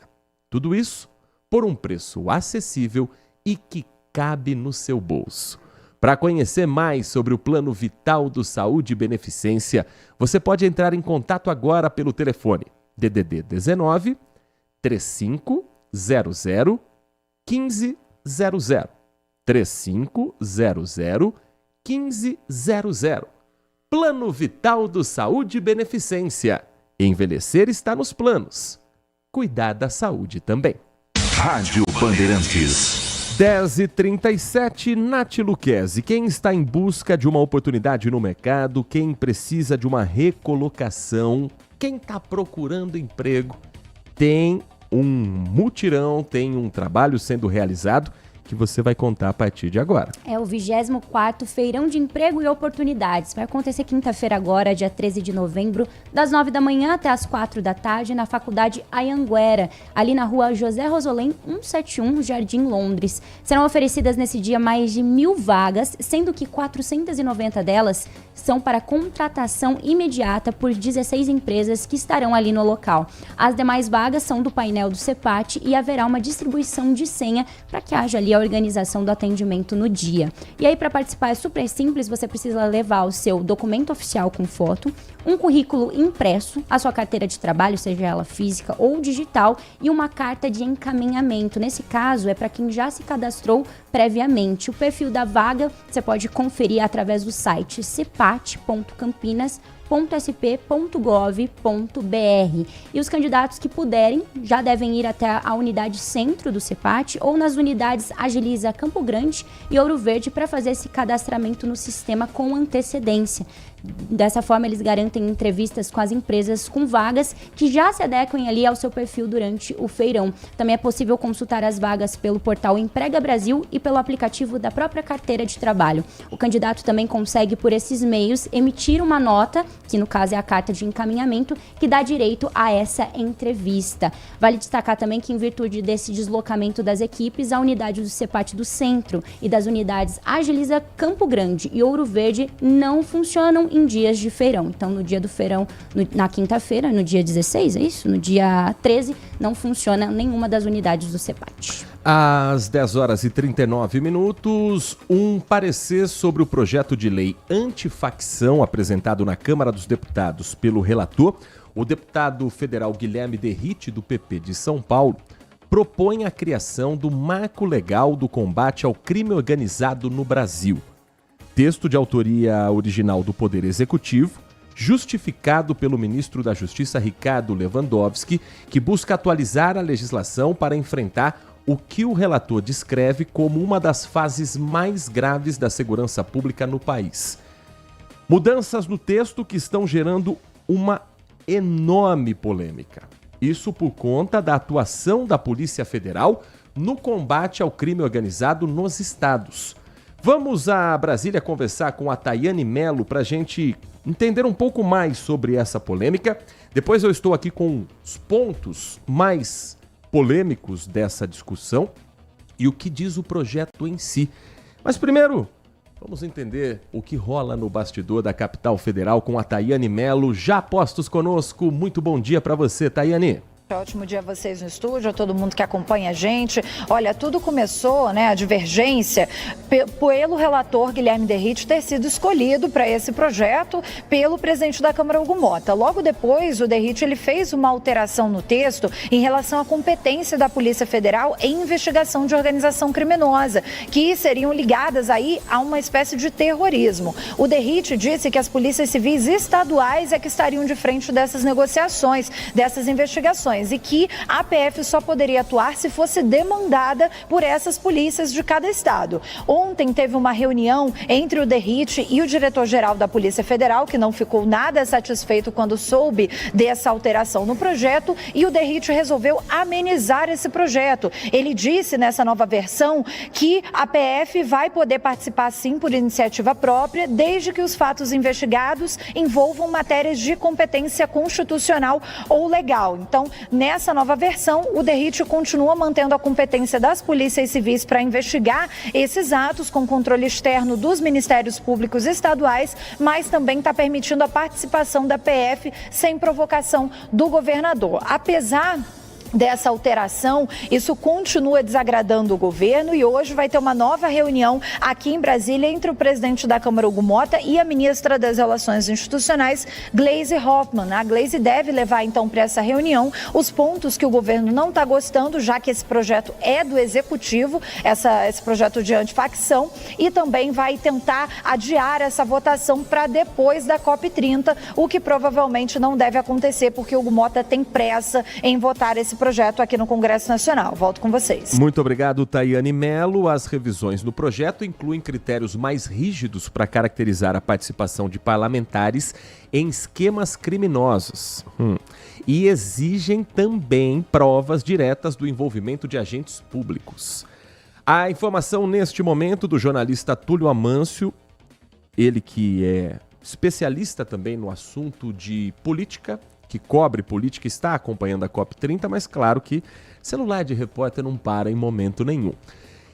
Tudo isso por um preço acessível e que cabe no seu bolso. Para conhecer mais sobre o Plano Vital do Saúde e Beneficência, você pode entrar em contato agora pelo telefone DDD 19 3500 1500. 3500 1500. Plano Vital do Saúde e Beneficência. Envelhecer está nos planos. Cuidar da saúde também. Rádio Bandeirantes. 10h37, Nath Luquezzi. Quem está em busca de uma oportunidade no mercado, quem precisa de uma recolocação, quem está procurando emprego, tem um mutirão, tem um trabalho sendo realizado que você vai contar a partir de agora. É o 24º Feirão de Emprego e Oportunidades. Vai acontecer quinta-feira agora, dia 13 de novembro, das 9 da manhã até as 4 da tarde, na Faculdade Anhanguera, ali na rua José Rosolém, 171, Jardim Londres. Serão oferecidas nesse dia mais de 1.000 vagas, sendo que 490 delas são para contratação imediata por 16 empresas que estarão ali no local. As demais vagas são do painel do CEPAT e haverá uma distribuição de senha para que haja ali a organização do atendimento no dia. E aí, para participar é super simples, você precisa levar o seu documento oficial com foto, um currículo impresso, a sua carteira de trabalho, seja ela física ou digital, e uma carta de encaminhamento. Nesse caso, é para quem já se cadastrou previamente. O perfil da vaga você pode conferir através do site cepat.campinas.sp.gov.br. E os candidatos que puderem já devem ir até a unidade centro do CEPAT ou nas unidades Agiliza Campo Grande e Ouro Verde para fazer esse cadastramento no sistema com antecedência. Dessa forma, eles garantem entrevistas com as empresas com vagas que já se adequem ali ao seu perfil durante o feirão. Também é possível consultar as vagas pelo portal Emprega Brasil e pelo aplicativo da própria carteira de trabalho. O candidato também consegue, por esses meios, emitir uma nota, que no caso é a carta de encaminhamento, que dá direito a essa entrevista. Vale destacar também que, em virtude desse deslocamento das equipes, a unidade do CEPAT do Centro e das unidades Agiliza Campo Grande e Ouro Verde não funcionam em dias de feirão. Então, no dia do feirão, na quinta-feira, no dia 16, é isso? No dia 13, não funciona nenhuma das unidades do CEPAT. Às 10h39, um parecer sobre o projeto de lei antifacção apresentado na Câmara dos Deputados pelo relator, o deputado federal Guilherme Derrite, do PP de São Paulo, propõe a criação do Marco Legal do Combate ao Crime Organizado no Brasil. Texto de autoria original do Poder Executivo, justificado pelo ministro da Justiça Ricardo Lewandowski, que busca atualizar a legislação para enfrentar o que o relator descreve como uma das fases mais graves da segurança pública no país. Mudanças no texto que estão gerando uma enorme polêmica. Isso por conta da atuação da Polícia Federal no combate ao crime organizado nos estados. Vamos a Brasília conversar com a Tayane Mello para a gente entender um pouco mais sobre essa polêmica. Depois eu estou aqui com os pontos mais polêmicos dessa discussão e o que diz o projeto em si. Mas primeiro, vamos entender o que rola no bastidor da capital federal com a Tayane Mello, já postos conosco. Muito bom dia para você, Tayane. Ótimo dia a vocês no estúdio, a todo mundo que acompanha a gente. Olha, tudo começou, né, a divergência, pelo relator Guilherme Derrite ter sido escolhido para esse projeto pelo presidente da Câmara, Hugo Mota. Logo depois, o Derrite ele fez uma alteração no texto em relação à competência da Polícia Federal em investigação de organização criminosa, que seriam ligadas aí a uma espécie de terrorismo. O Derrite disse que as polícias civis estaduais é que estariam de frente dessas negociações, dessas investigações, e que a PF só poderia atuar se fosse demandada por essas polícias de cada estado. Ontem teve uma reunião entre o Derrite e o diretor-geral da Polícia Federal, que não ficou nada satisfeito quando soube dessa alteração no projeto, e o Derrite resolveu amenizar esse projeto. Ele disse nessa nova versão que a PF vai poder participar sim por iniciativa própria, desde que os fatos investigados envolvam matérias de competência constitucional ou legal. Então, nessa nova versão, o Derrite continua mantendo a competência das polícias civis para investigar esses atos com controle externo dos ministérios públicos estaduais, mas também está permitindo a participação da PF sem provocação do governador. Apesar dessa alteração, isso continua desagradando o governo e hoje vai ter uma nova reunião aqui em Brasília entre o presidente da Câmara, Hugo Mota, e a ministra das Relações Institucionais, Gleisi Hoffmann. A Gleisi deve levar então para essa reunião os pontos que o governo não está gostando, já que esse projeto é do Executivo, esse projeto de antifacção, e também vai tentar adiar essa votação para depois da COP30, o que provavelmente não deve acontecer, porque o Hugo Mota tem pressa em votar esse projeto aqui no Congresso Nacional. Volto com vocês. Muito obrigado, Tayane Mello. As revisões no projeto incluem critérios mais rígidos para caracterizar a participação de parlamentares em esquemas criminosos. E exigem também provas diretas do envolvimento de agentes públicos. A informação neste momento do jornalista Túlio Amâncio, ele que é especialista também no assunto de política, que cobre política, está acompanhando a COP30, mas claro que celular de repórter não para em momento nenhum.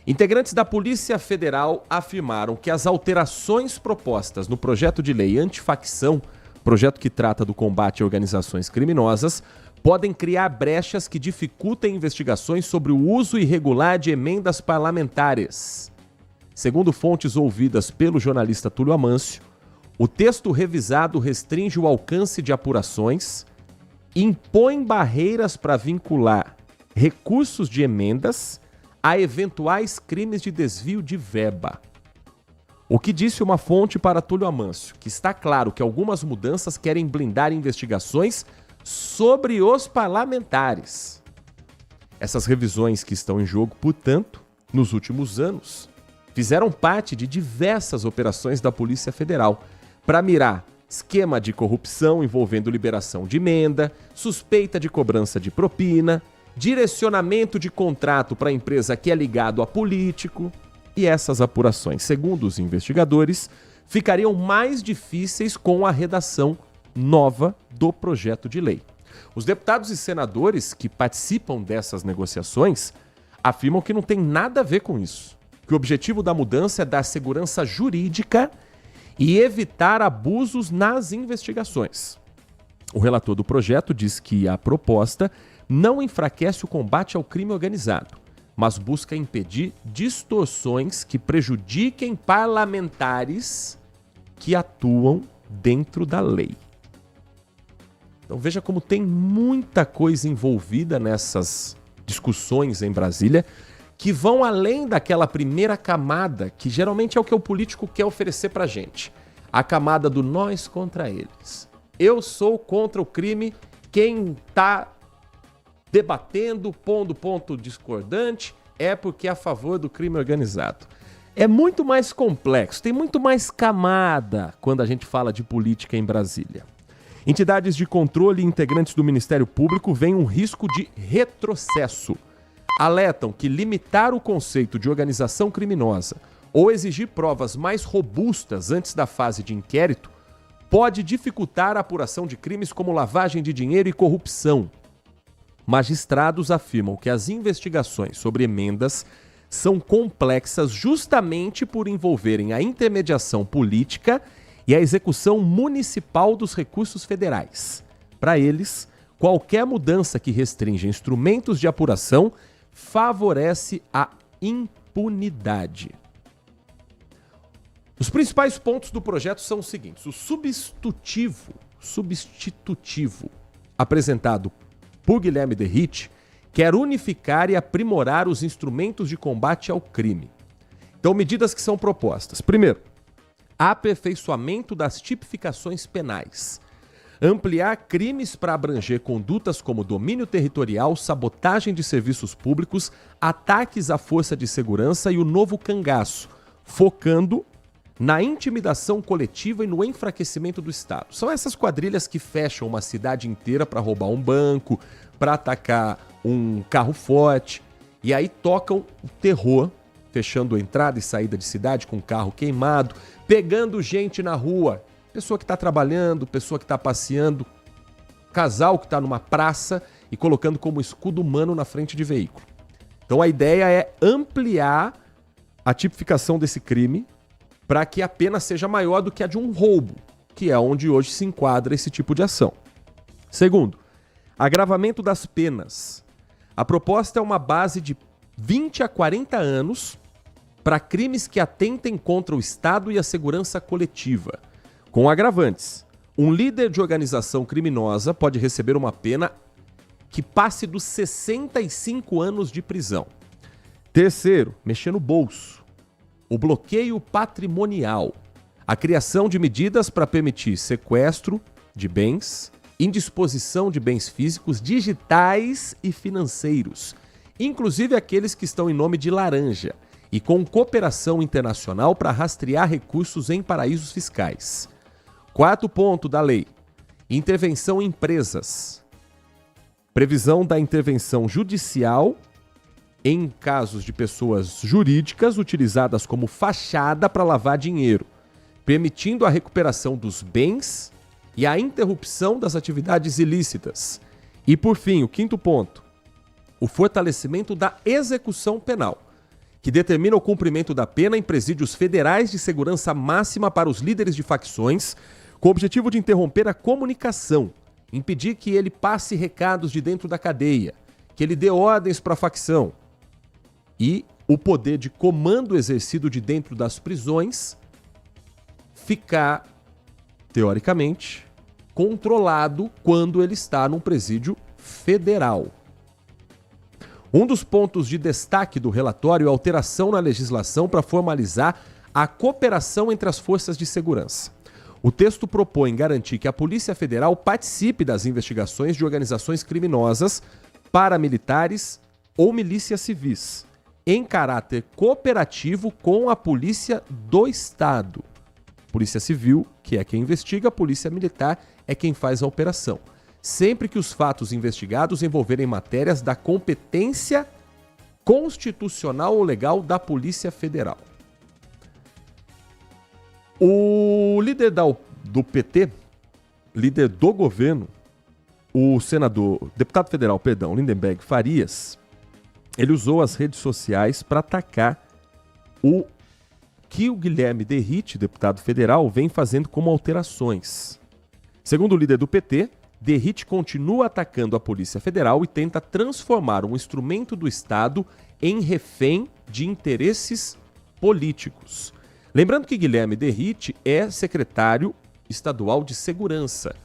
Integrantes da Polícia Federal afirmaram que as alterações propostas no projeto de lei antifacção, projeto que trata do combate a organizações criminosas, podem criar brechas que dificultem investigações sobre o uso irregular de emendas parlamentares. Segundo fontes ouvidas pelo jornalista Túlio Amâncio, o texto revisado restringe o alcance de apurações, impõe barreiras para vincular recursos de emendas a eventuais crimes de desvio de verba. O que disse uma fonte para Túlio Amâncio, que está claro que algumas mudanças querem blindar investigações sobre os parlamentares. Essas revisões que estão em jogo, portanto, nos últimos anos, fizeram parte de diversas operações da Polícia Federal, para mirar esquema de corrupção envolvendo liberação de emenda, suspeita de cobrança de propina, direcionamento de contrato para empresa que é ligado a político. E essas apurações, segundo os investigadores, ficariam mais difíceis com a redação nova do projeto de lei. Os deputados e senadores que participam dessas negociações afirmam que não tem nada a ver com isso, que o objetivo da mudança é dar segurança jurídica e evitar abusos nas investigações. O relator do projeto diz que a proposta não enfraquece o combate ao crime organizado, mas busca impedir distorções que prejudiquem parlamentares que atuam dentro da lei. Então veja como tem muita coisa envolvida nessas discussões em Brasília, que vão além daquela primeira camada, que geralmente é o que o político quer oferecer pra gente. A camada do nós contra eles. Eu sou contra o crime, quem tá debatendo, pondo ponto discordante, é porque é a favor do crime organizado. É muito mais complexo, tem muito mais camada quando a gente fala de política em Brasília. Entidades de controle e integrantes do Ministério Público veem um risco de retrocesso. Alertam que limitar o conceito de organização criminosa ou exigir provas mais robustas antes da fase de inquérito pode dificultar a apuração de crimes como lavagem de dinheiro e corrupção. Magistrados afirmam que as investigações sobre emendas são complexas justamente por envolverem a intermediação política e a execução municipal dos recursos federais. Para eles, qualquer mudança que restringe instrumentos de apuração favorece a impunidade. Os principais pontos do projeto são os seguintes. O substitutivo apresentado por Guilherme Derrite quer unificar e aprimorar os instrumentos de combate ao crime. Então, medidas que são propostas. Primeiro, aperfeiçoamento das tipificações penais. Ampliar crimes para abranger condutas como domínio territorial, sabotagem de serviços públicos, ataques à força de segurança e o novo cangaço, focando na intimidação coletiva e no enfraquecimento do Estado. São essas quadrilhas que fecham uma cidade inteira para roubar um banco, para atacar um carro forte, e aí tocam o terror, fechando entrada e saída de cidade com carro queimado, pegando gente na rua, pessoa que está trabalhando, pessoa que está passeando, casal que está numa praça e colocando como escudo humano na frente de veículo. Então a ideia é ampliar a tipificação desse crime para que a pena seja maior do que a de um roubo, que é onde hoje se enquadra esse tipo de ação. Segundo, agravamento das penas. A proposta é uma base de 20 a 40 anos para crimes que atentem contra o Estado e a segurança coletiva. Com agravantes, um líder de organização criminosa pode receber uma pena que passe dos 65 anos de prisão. Terceiro, mexer no bolso. O bloqueio patrimonial. A criação de medidas para permitir sequestro de bens, indisposição de bens físicos, digitais e financeiros, inclusive aqueles que estão em nome de laranja, e com cooperação internacional para rastrear recursos em paraísos fiscais. Quarto ponto da lei: intervenção em empresas. Previsão da intervenção judicial em casos de pessoas jurídicas utilizadas como fachada para lavar dinheiro, permitindo a recuperação dos bens e a interrupção das atividades ilícitas. E, por fim, o quinto ponto: o fortalecimento da execução penal, que determina o cumprimento da pena em presídios federais de segurança máxima para os líderes de facções, com o objetivo de interromper a comunicação, impedir que ele passe recados de dentro da cadeia, que ele dê ordens para a facção, e o poder de comando exercido de dentro das prisões ficar, teoricamente, controlado quando ele está num presídio federal. Um dos pontos de destaque do relatório é a alteração na legislação para formalizar a cooperação entre as forças de segurança. O texto propõe garantir que a Polícia Federal participe das investigações de organizações criminosas, paramilitares ou milícias civis, em caráter cooperativo com a Polícia do Estado. Polícia Civil, que é quem investiga, a Polícia Militar é quem faz a operação, sempre que os fatos investigados envolverem matérias da competência constitucional ou legal da Polícia Federal. O líder do PT, líder do governo, o deputado federal, Lindenberg Farias, ele usou as redes sociais para atacar o que o Guilherme Derrite, deputado federal, vem fazendo como alterações. Segundo o líder do PT, Derrite continua atacando a Polícia Federal e tenta transformar um instrumento do Estado em refém de interesses políticos. Lembrando que Guilherme Derrite é secretário estadual de Segurança,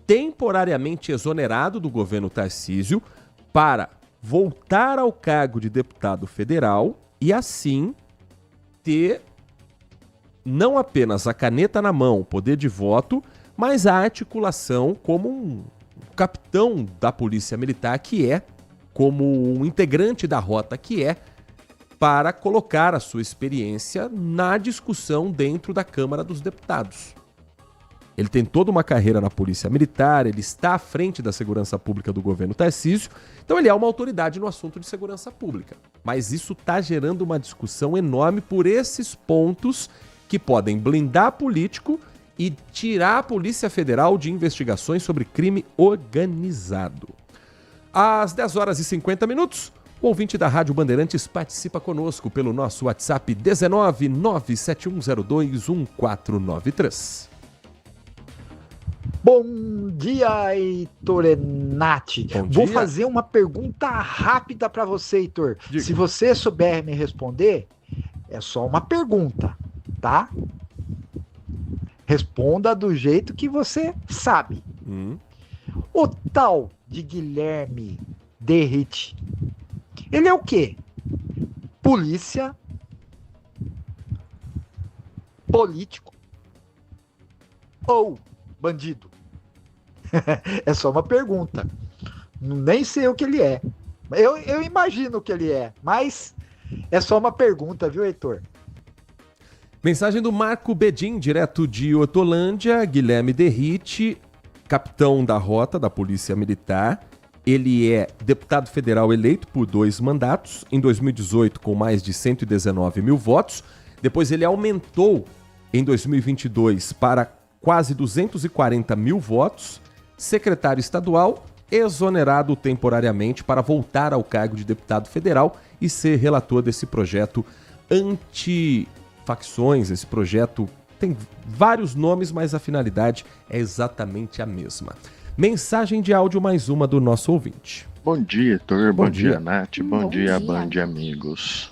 temporariamente exonerado do governo Tarcísio para voltar ao cargo de deputado federal e, assim, ter não apenas a caneta na mão, o poder de voto, mas a articulação como um capitão da Polícia Militar, que é, como um integrante da rota, que é, para colocar a sua experiência na discussão dentro da Câmara dos Deputados. Ele tem toda uma carreira na Polícia Militar, ele está à frente da segurança pública do governo Tarcísio, então ele é uma autoridade no assunto de segurança pública. Mas isso está gerando uma discussão enorme por esses pontos que podem blindar político e tirar a Polícia Federal de investigações sobre crime organizado. Às 10 horas e 50 minutos, o ouvinte da Rádio Bandeirantes participa conosco pelo nosso WhatsApp 19 97102 1493. Bom dia, Heitor Nath. Bom Vou dia. fazer uma pergunta rápida para você, Heitor. Diga. Se você souber me responder, é só uma pergunta, tá? Responda do jeito que você sabe. O tal de Guilherme Derrite, ele é o quê? Polícia, político ou bandido? É só uma pergunta. Nem sei o que ele é. Eu imagino o que ele é, mas é só uma pergunta, viu, Heitor? Mensagem do Marco Bedin, direto de Hortolândia. Guilherme Derrite, capitão da rota da Polícia Militar. Ele é deputado federal eleito por 2 mandatos, em 2018 com mais de 119 mil votos. Depois ele aumentou em 2022 para quase 240 mil votos. Secretário estadual, exonerado temporariamente para voltar ao cargo de deputado federal e ser relator desse projeto anti-facções. Esse projeto tem vários nomes, mas a finalidade é exatamente a mesma. Mensagem de áudio mais uma do nosso ouvinte. Bom dia, Heitor. Bom dia, Nath. Bom dia, Band amigos.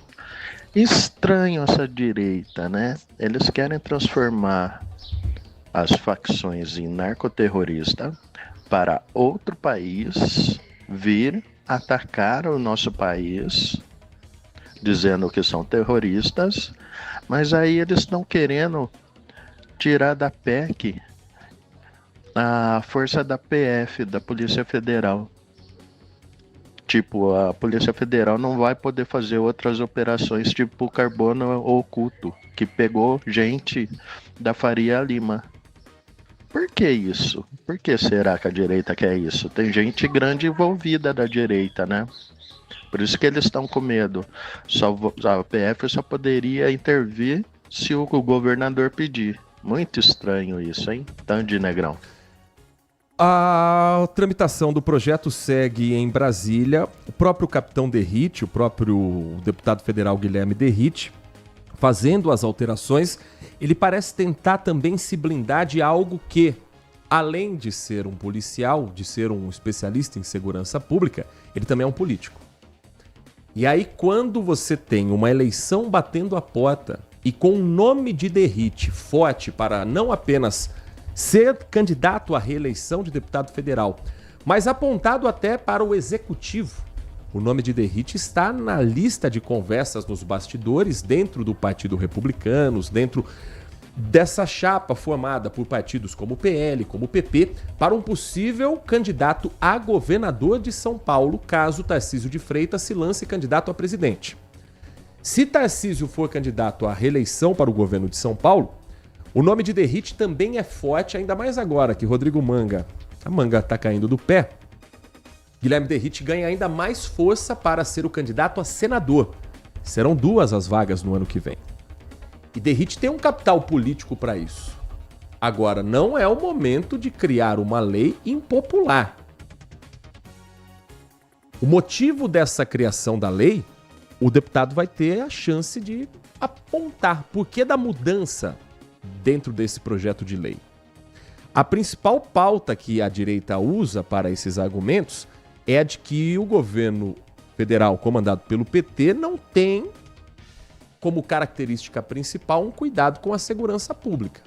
Estranho essa direita, né? Eles querem transformar as facções em narcoterrorista para outro país vir atacar o nosso país, dizendo que são terroristas, mas aí eles estão querendo tirar da PEC a força da PF, da Polícia Federal. Tipo, a Polícia Federal não vai poder fazer outras operações tipo Carbono Oculto, que pegou gente da Faria Lima. Por que isso? Por que será que a direita quer isso? Tem gente grande envolvida da direita, né? Por isso que eles estão com medo. A PF só poderia intervir se o governador pedir. Muito estranho isso, hein? Tandy Negrão. A tramitação do projeto segue em Brasília. O próprio capitão Derrite, o próprio deputado federal Guilherme Derrite, fazendo as alterações, ele parece tentar também se blindar de algo que, além de ser um policial, de ser um especialista em segurança pública, ele também é um político. E aí, quando você tem uma eleição batendo a porta e com o nome de Derrite forte para não apenas ser candidato à reeleição de deputado federal, mas apontado até para o executivo. O nome de Derrite está na lista de conversas nos bastidores dentro do Partido Republicano, dentro dessa chapa formada por partidos como o PL, como o PP, para um possível candidato a governador de São Paulo, caso Tarcísio de Freitas se lance candidato a presidente. Se Tarcísio for candidato à reeleição para o governo de São Paulo, o nome de Derrite também é forte, ainda mais agora que Rodrigo Manga, a manga está caindo do pé. Guilherme Derrite ganha ainda mais força para ser o candidato a senador. Serão 2 as vagas no ano que vem. E Derrite tem um capital político para isso. Agora, não é o momento de criar uma lei impopular. O motivo dessa criação da lei, o deputado vai ter a chance de apontar por que da mudança dentro desse projeto de lei. A principal pauta que a direita usa para esses argumentos é a de que o governo federal comandado pelo PT não tem como característica principal um cuidado com a segurança pública.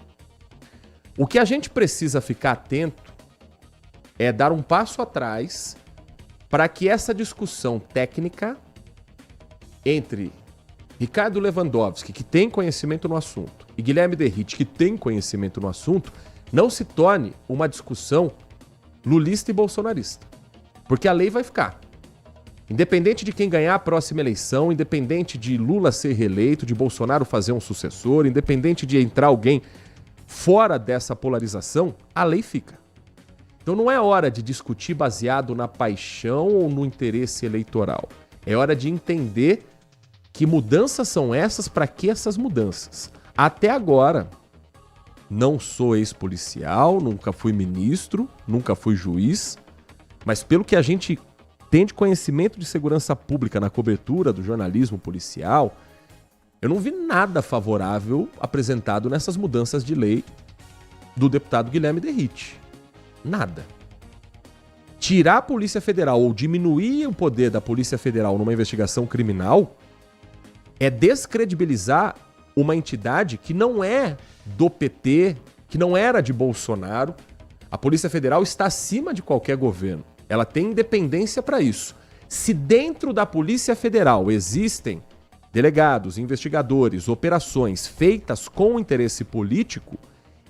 O que a gente precisa ficar atento é dar um passo atrás para que essa discussão técnica entre Ricardo Lewandowski, que tem conhecimento no assunto, e Guilherme Derrite, que tem conhecimento no assunto, não se torne uma discussão lulista e bolsonarista. Porque a lei vai ficar. Independente de quem ganhar a próxima eleição, independente de Lula ser reeleito, de Bolsonaro fazer um sucessor, independente de entrar alguém fora dessa polarização, a lei fica. Então não é hora de discutir baseado na paixão ou no interesse eleitoral. É hora de entender que mudanças são essas, para que essas mudanças. Até agora, não sou ex-policial, nunca fui ministro, nunca fui juiz, mas pelo que a gente tem de conhecimento de segurança pública na cobertura do jornalismo policial, eu não vi nada favorável apresentado nessas mudanças de lei do deputado Guilherme Derrite. Nada. tirar a Polícia Federal ou diminuir o poder da Polícia Federal numa investigação criminal é descredibilizar uma entidade que não é do PT, que não era de Bolsonaro. A Polícia Federal está acima de qualquer governo. Ela tem independência para isso. Se dentro da Polícia Federal existem delegados, investigadores, operações feitas com interesse político,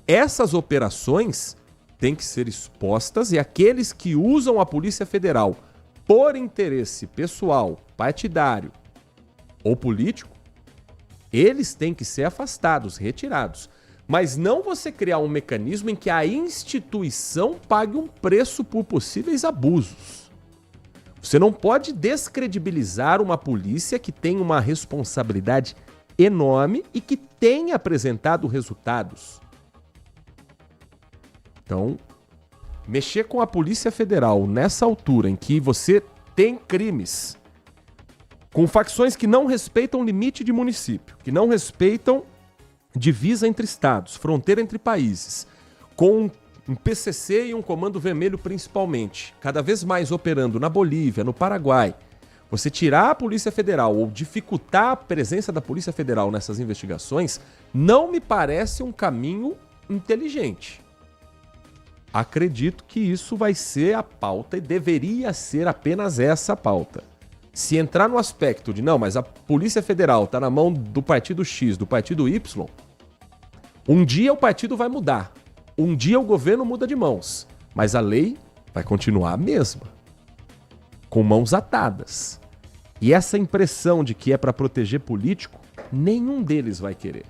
essas operações têm que ser expostas e aqueles que usam a Polícia Federal por interesse pessoal, partidário ou político, eles têm que ser afastados, retirados. Mas não você criar um mecanismo em que a instituição pague um preço por possíveis abusos. Você não pode descredibilizar uma polícia que tem uma responsabilidade enorme e que tem apresentado resultados. Então, mexer com a Polícia Federal nessa altura em que você tem crimes com facções que não respeitam limite de município, que não respeitam divisa entre estados, fronteira entre países, com um PCC e um Comando Vermelho principalmente, cada vez mais operando na Bolívia, no Paraguai, você tirar a Polícia Federal ou dificultar a presença da Polícia Federal nessas investigações, não me parece um caminho inteligente. Acredito que isso vai ser a pauta e deveria ser apenas essa a pauta. Se entrar no aspecto de, não, mas a Polícia Federal está na mão do partido X, do partido Y, um dia o partido vai mudar. Um dia o governo muda de mãos. Mas a lei vai continuar a mesma. Com mãos atadas. E essa impressão de que é para proteger político, nenhum deles vai querer.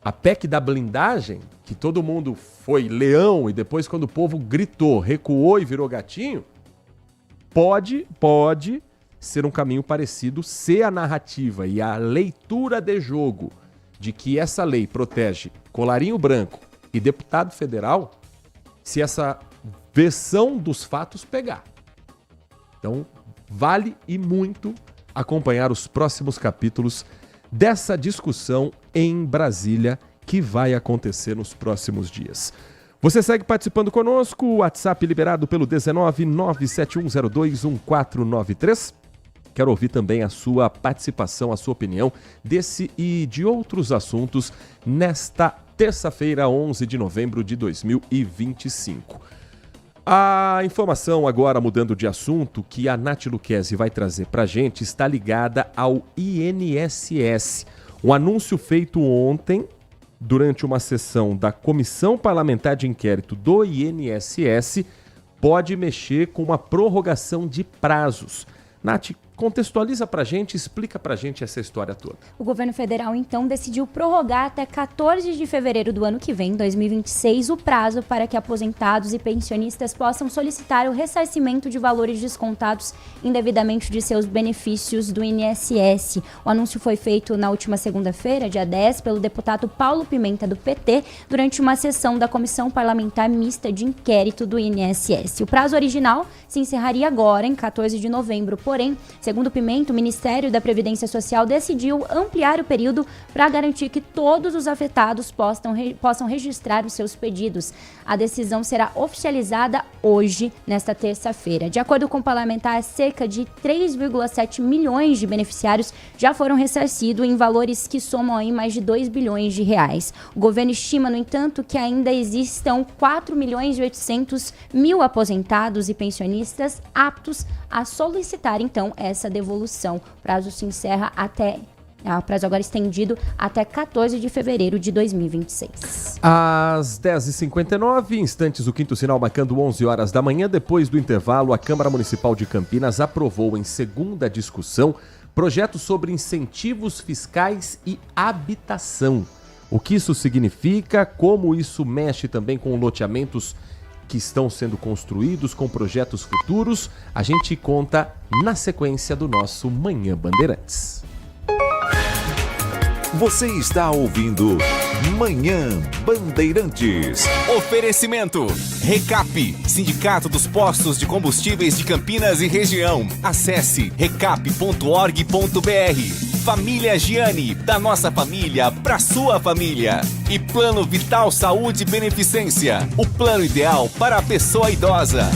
A PEC da blindagem, que todo mundo foi leão e depois quando o povo gritou, recuou e virou gatinho, pode ser um caminho parecido se a narrativa e a leitura de jogo de que essa lei protege colarinho branco e deputado federal, se essa versão dos fatos pegar. Então, vale e muito acompanhar os próximos capítulos dessa discussão em Brasília que vai acontecer nos próximos dias. Você segue participando conosco, o WhatsApp liberado pelo 19971021493. Quero ouvir também a sua participação, a sua opinião desse e de outros assuntos nesta terça-feira, 11 de novembro de 2025. A informação agora, mudando de assunto, que a Nath Lucchesi vai trazer para a gente está ligada ao INSS. Um anúncio feito ontem, durante uma sessão da Comissão Parlamentar de Inquérito do INSS, pode mexer com uma prorrogação de prazos. Nath, contextualiza pra gente, explica pra gente essa história toda. O governo federal, então, decidiu prorrogar até 14 de fevereiro do ano que vem, 2026, o prazo para que aposentados e pensionistas possam solicitar o ressarcimento de valores descontados indevidamente de seus benefícios do INSS. O anúncio foi feito na última segunda-feira, dia 10, pelo deputado Paulo Pimenta, do PT, durante uma sessão da Comissão Parlamentar Mista de Inquérito do INSS. O prazo original se encerraria agora, em 14 de novembro, porém, segundo Pimenta, o Ministério da Previdência Social decidiu ampliar o período para garantir que todos os afetados possam registrar os seus pedidos. A decisão será oficializada hoje, nesta terça-feira. De acordo com o parlamentar, cerca de 3,7 milhões de beneficiários já foram ressarcidos em valores que somam aí mais de 2 bilhões de reais. O governo estima, no entanto, que ainda existam 4.800.000 aposentados e pensionistas aptos a solicitar, então, essa devolução. O prazo se encerra o prazo agora estendido até 14 de fevereiro de 2026. Às 10h59, instantes, o quinto sinal marcando 11 horas da manhã. Depois do intervalo, a Câmara Municipal de Campinas aprovou em segunda discussão projeto sobre incentivos fiscais e habitação. O que isso significa, como isso mexe também com loteamentos que estão sendo construídos, com projetos futuros, a gente conta na sequência do nosso Manhã Bandeirantes. Você está ouvindo Manhã Bandeirantes. Oferecimento Recap, Sindicato dos Postos de Combustíveis de Campinas e Região. Acesse recap.org.br. Família Giani, da nossa família pra sua família. E Plano Vital Saúde Beneficência, o plano ideal para a pessoa idosa.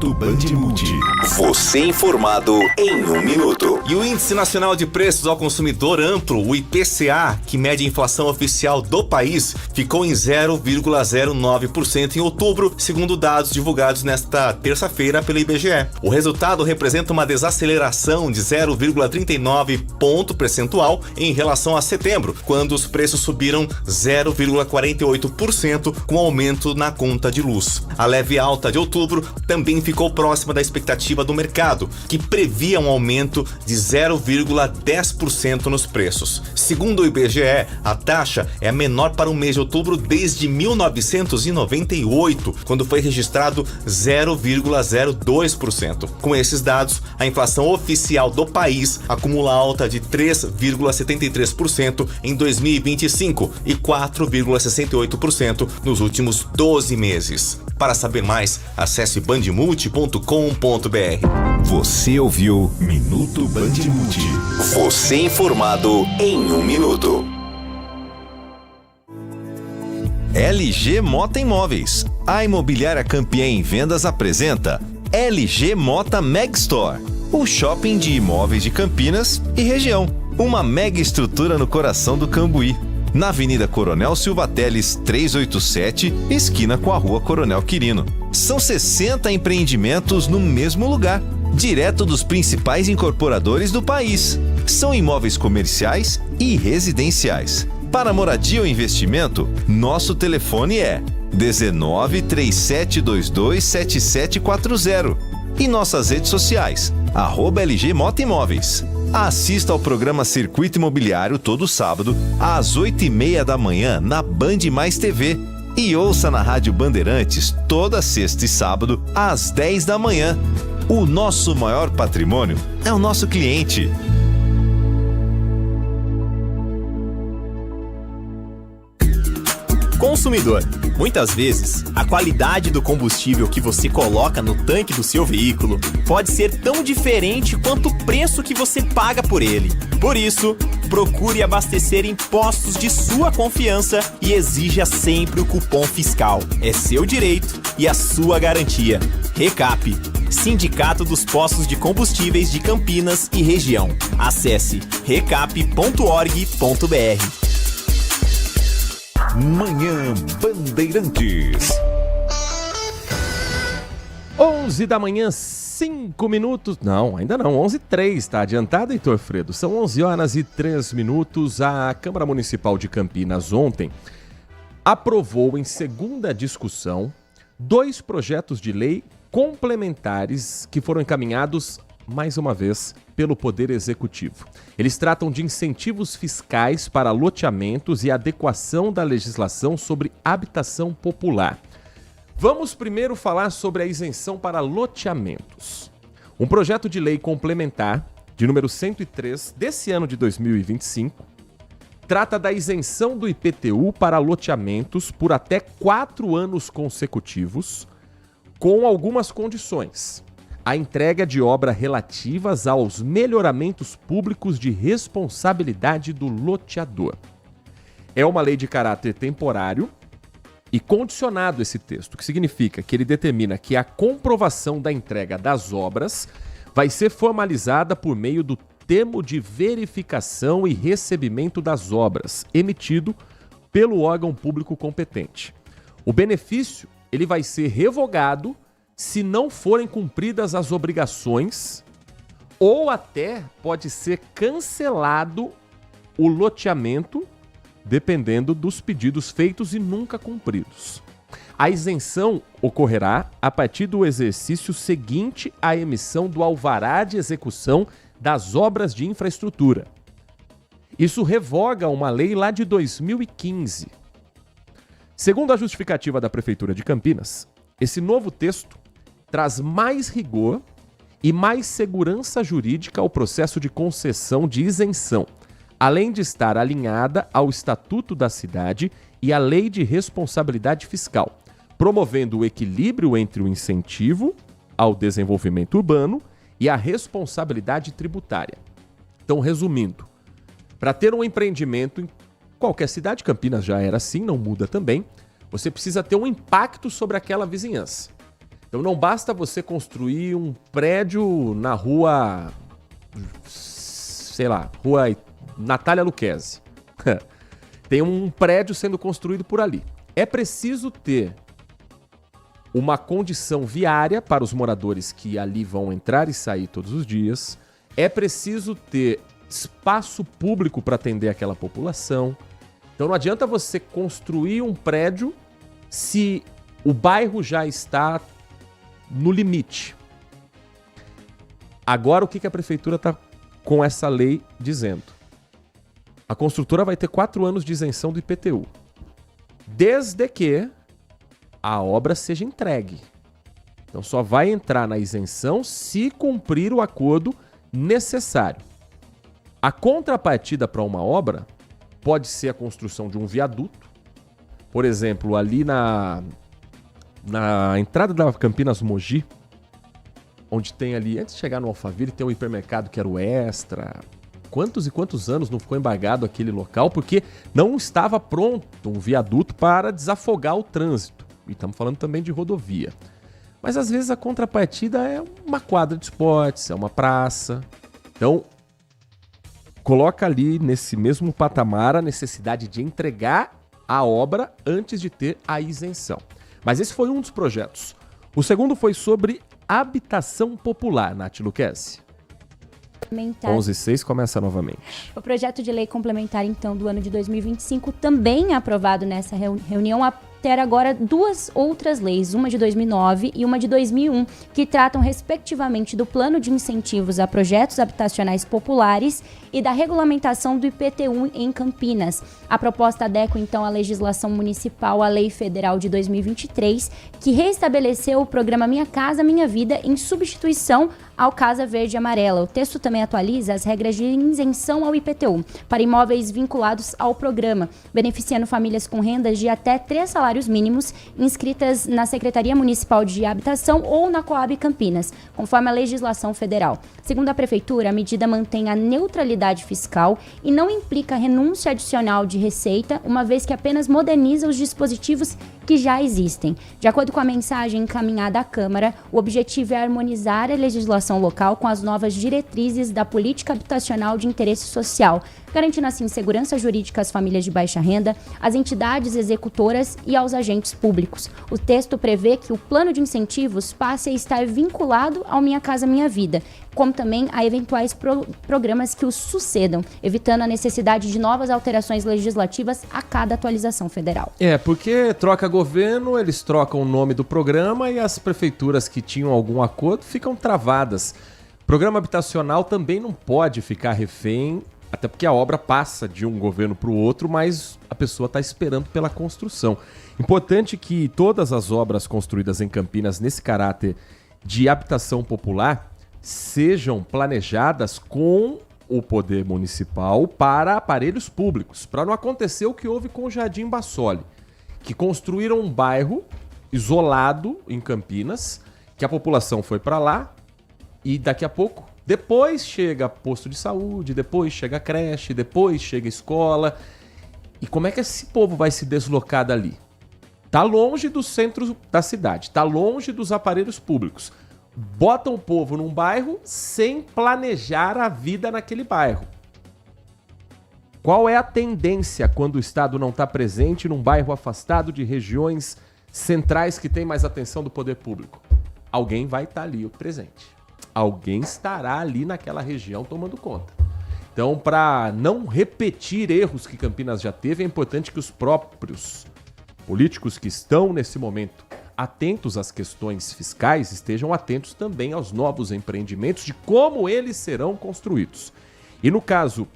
Minuto Bandmude. Você informado em 1 minuto. E o Índice Nacional de Preços ao Consumidor Amplo, o IPCA, que mede a inflação oficial do país, ficou em 0,09% em outubro, segundo dados divulgados nesta terça-feira pelo IBGE. O resultado representa uma desaceleração de 0,39 ponto percentual em relação a setembro, quando os preços subiram 0,48% com aumento na conta de luz. A leve alta de outubro também ficou próxima da expectativa do mercado, que previa um aumento de 0,10% nos preços. Segundo o IBGE, a taxa é a menor para o mês de outubro desde 1998, quando foi registrado 0,02%. Com esses dados, a inflação oficial do país acumula alta de 3,73% em 2025 e 4,68% nos últimos 12 meses. Para saber mais, acesse bandmulti.com.br. Você ouviu Minuto Bandmude. Você informado em 1 minuto. LG Mota Imóveis. A imobiliária campeã em vendas apresenta LG Mota Meg Store, o shopping de imóveis de Campinas e região. Uma mega estrutura no coração do Cambuí, na Avenida Coronel Silva Teles 387, esquina com a Rua Coronel Quirino. São 60 empreendimentos no mesmo lugar, direto dos principais incorporadores do país. São imóveis comerciais e residenciais. Para moradia ou investimento, nosso telefone é 19 3722 7740 e nossas redes sociais, @LG Mota Imóveis. Assista ao programa Circuito Imobiliário todo sábado, às 8h30 da manhã, na Band Mais TV. E ouça na Rádio Bandeirantes toda sexta e sábado, às 10 da manhã. O nosso maior patrimônio é o nosso cliente. Consumidor. Muitas vezes, a qualidade do combustível que você coloca no tanque do seu veículo pode ser tão diferente quanto o preço que você paga por ele. Por isso, procure abastecer em postos de sua confiança e exija sempre o cupom fiscal. É seu direito e a sua garantia. Recap, Sindicato dos Postos de Combustíveis de Campinas e Região. Acesse recap.org.br. Manhã Bandeirantes. 11 da manhã, 5 minutos. Não, ainda não. 11h03, está adiantado, Heitor Fredo. São 11h03. A Câmara Municipal de Campinas ontem aprovou em segunda discussão 2 projetos de lei complementares que foram encaminhados, mais uma vez, pelo Poder Executivo. Eles tratam de incentivos fiscais para loteamentos e adequação da legislação sobre habitação popular. Vamos primeiro falar sobre a isenção para loteamentos. Um projeto de lei complementar, de número 103, desse ano de 2025, trata da isenção do IPTU para loteamentos por até 4 anos consecutivos, com algumas condições. A entrega de obras relativas aos melhoramentos públicos de responsabilidade do loteador. É uma lei de caráter temporário e condicionado esse texto, que significa que ele determina que a comprovação da entrega das obras vai ser formalizada por meio do termo de verificação e recebimento das obras, emitido pelo órgão público competente. O benefício ele vai ser revogado se não forem cumpridas as obrigações, ou até pode ser cancelado o loteamento, dependendo dos pedidos feitos e nunca cumpridos. A isenção ocorrerá a partir do exercício seguinte à emissão do alvará de execução das obras de infraestrutura. Isso revoga uma lei lá de 2015. Segundo a justificativa da Prefeitura de Campinas, esse novo texto traz mais rigor e mais segurança jurídica ao processo de concessão de isenção, além de estar alinhada ao Estatuto da Cidade e à Lei de Responsabilidade Fiscal, promovendo o equilíbrio entre o incentivo ao desenvolvimento urbano e a responsabilidade tributária. Então, resumindo, para ter um empreendimento em qualquer cidade, Campinas já era assim, não muda também, você precisa ter um impacto sobre aquela vizinhança. Então não basta você construir um prédio na rua, sei lá, rua Natália Luquezzi. Tem um prédio sendo construído por ali. É preciso ter uma condição viária para os moradores que ali vão entrar e sair todos os dias. É preciso ter espaço público para atender aquela população. Então não adianta você construir um prédio se o bairro já está no limite. Agora o que a prefeitura está com essa lei dizendo? A construtora vai ter 4 anos de isenção do IPTU, desde que a obra seja entregue. Então só vai entrar na isenção se cumprir o acordo necessário. A contrapartida para uma obra pode ser a construção de um viaduto. Por exemplo, ali na entrada da Campinas Mogi, onde tem ali, antes de chegar no Alphaville, tem um hipermercado que era o Extra. Quantos e quantos anos não ficou embargado aquele local porque não estava pronto um viaduto para desafogar o trânsito. E estamos falando também de rodovia. Mas às vezes a contrapartida é uma quadra de esportes, é uma praça. Então, coloca ali nesse mesmo patamar a necessidade de entregar a obra antes de ter a isenção. Mas esse foi um dos projetos. O segundo foi sobre habitação popular, Nath Luquezzi. 11:06 começa novamente. O projeto de lei complementar, então, do ano de 2025, também aprovado nessa reunião, altera agora 2 outras leis, uma de 2009 e uma de 2001, que tratam respectivamente do plano de incentivos a projetos habitacionais populares e da regulamentação do IPTU em Campinas. A proposta adequa, então, a legislação municipal à Lei Federal de 2023, que restabeleceu o programa Minha Casa Minha Vida em substituição ao Casa Verde e Amarela. O texto também atualiza as regras de isenção ao IPTU para imóveis vinculados ao programa, beneficiando famílias com rendas de até 3 salários mínimos inscritas na Secretaria Municipal de Habitação ou na Coab Campinas, conforme a legislação federal. Segundo a Prefeitura, a medida mantém a neutralidade fiscal e não implica renúncia adicional de receita, uma vez que apenas moderniza os dispositivos que já existem. De acordo com a mensagem encaminhada à Câmara, o objetivo é harmonizar a legislação local com as novas diretrizes da política habitacional de interesse social, garantindo assim segurança jurídica às famílias de baixa renda, às entidades executoras e aos agentes públicos. O texto prevê que o plano de incentivos passe a estar vinculado ao Minha Casa Minha Vida, como também a eventuais programas que os sucedam, evitando a necessidade de novas alterações legislativas a cada atualização federal. Porque troca governo, eles trocam o nome do programa e as prefeituras que tinham algum acordo ficam travadas. Programa habitacional também não pode ficar refém, até porque a obra passa de um governo para o outro, mas a pessoa está esperando pela construção. Importante que todas as obras construídas em Campinas nesse caráter de habitação popular sejam planejadas com o poder municipal para aparelhos públicos, para não acontecer o que houve com o Jardim Bassoli, que construíram um bairro isolado em Campinas, que a população foi para lá e daqui a pouco, depois chega posto de saúde, depois chega creche, depois chega escola. E como é que esse povo vai se deslocar dali? Tá longe do centro da cidade, tá longe dos aparelhos públicos. Botam o povo num bairro sem planejar a vida naquele bairro. Qual é a tendência quando o Estado não está presente num bairro afastado de regiões centrais que tem mais atenção do poder público? Alguém vai estar ali presente. Alguém estará ali naquela região tomando conta. Então, para não repetir erros que Campinas já teve, é importante que os próprios políticos que estão nesse momento atentos às questões fiscais estejam atentos também aos novos empreendimentos, de como eles serão construídos. E no caso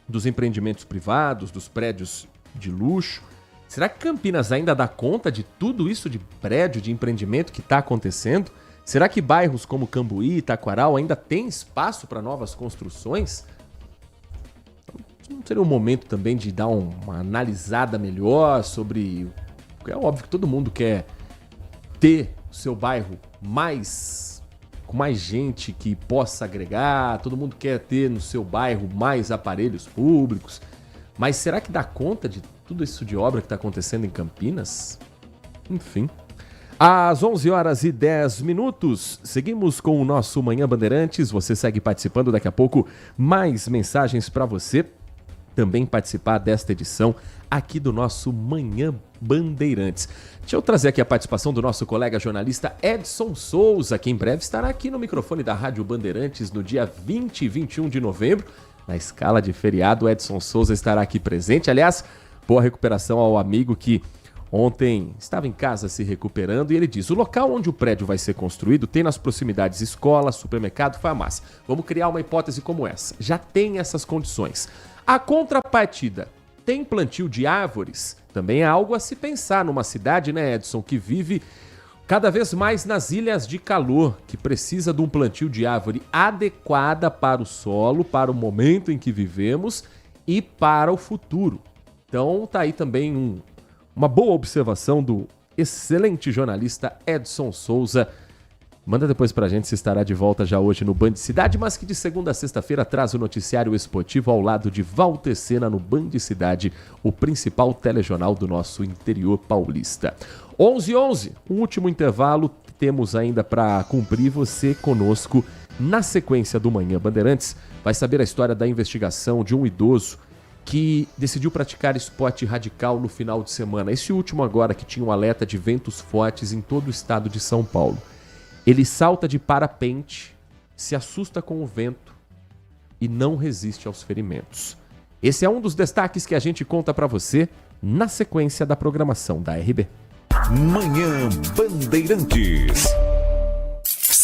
dos empreendimentos privados, dos prédios de luxo, será que Campinas ainda dá conta de tudo isso de prédio, de empreendimento que está acontecendo? Será que bairros como Cambuí e Taquaral ainda tem espaço para novas construções? Não seria um momento também de dar uma analisada melhor sobre... É óbvio que todo mundo quer ter o seu bairro com mais gente que possa agregar, todo mundo quer ter no seu bairro mais aparelhos públicos, mas será que dá conta de tudo isso de obra que está acontecendo em Campinas? Enfim. Às 11 horas e 10 minutos, seguimos com o nosso Manhã Bandeirantes. Você segue participando, daqui a pouco mais mensagens para você também participar desta edição aqui do nosso Manhã Bandeirantes. Deixa eu trazer aqui a participação do nosso colega jornalista Edson Souza, que em breve estará aqui no microfone da Rádio Bandeirantes no dia 20 e 21 de novembro. Na escala de feriado, Edson Souza estará aqui presente. Aliás, boa recuperação ao amigo que ontem estava em casa se recuperando, e ele diz: o local onde o prédio vai ser construído tem nas proximidades escola, supermercado, farmácia. Vamos criar uma hipótese como essa. Já tem essas condições. A contrapartida, tem plantio de árvores? Também é algo a se pensar numa cidade, né, Edson, que vive cada vez mais nas ilhas de calor, que precisa de um plantio de árvore adequada para o solo, para o momento em que vivemos e para o futuro. Então tá aí também uma boa observação do excelente jornalista Edson Souza. Manda depois pra gente se estará de volta já hoje no Band Cidade, mas que de segunda a sexta-feira traz o noticiário esportivo ao lado de Walter Sena no Band Cidade, o principal telejornal do nosso interior paulista. 11h11, um último intervalo temos ainda para cumprir. Você conosco na sequência do Manhã Bandeirantes vai saber a história da investigação de um idoso que decidiu praticar esporte radical no final de semana. Esse último agora, que tinha um alerta de ventos fortes em todo o estado de São Paulo. Ele salta de parapente, se assusta com o vento e não resiste aos ferimentos. Esse é um dos destaques que a gente conta para você na sequência da programação da RB. Manhã Bandeirantes.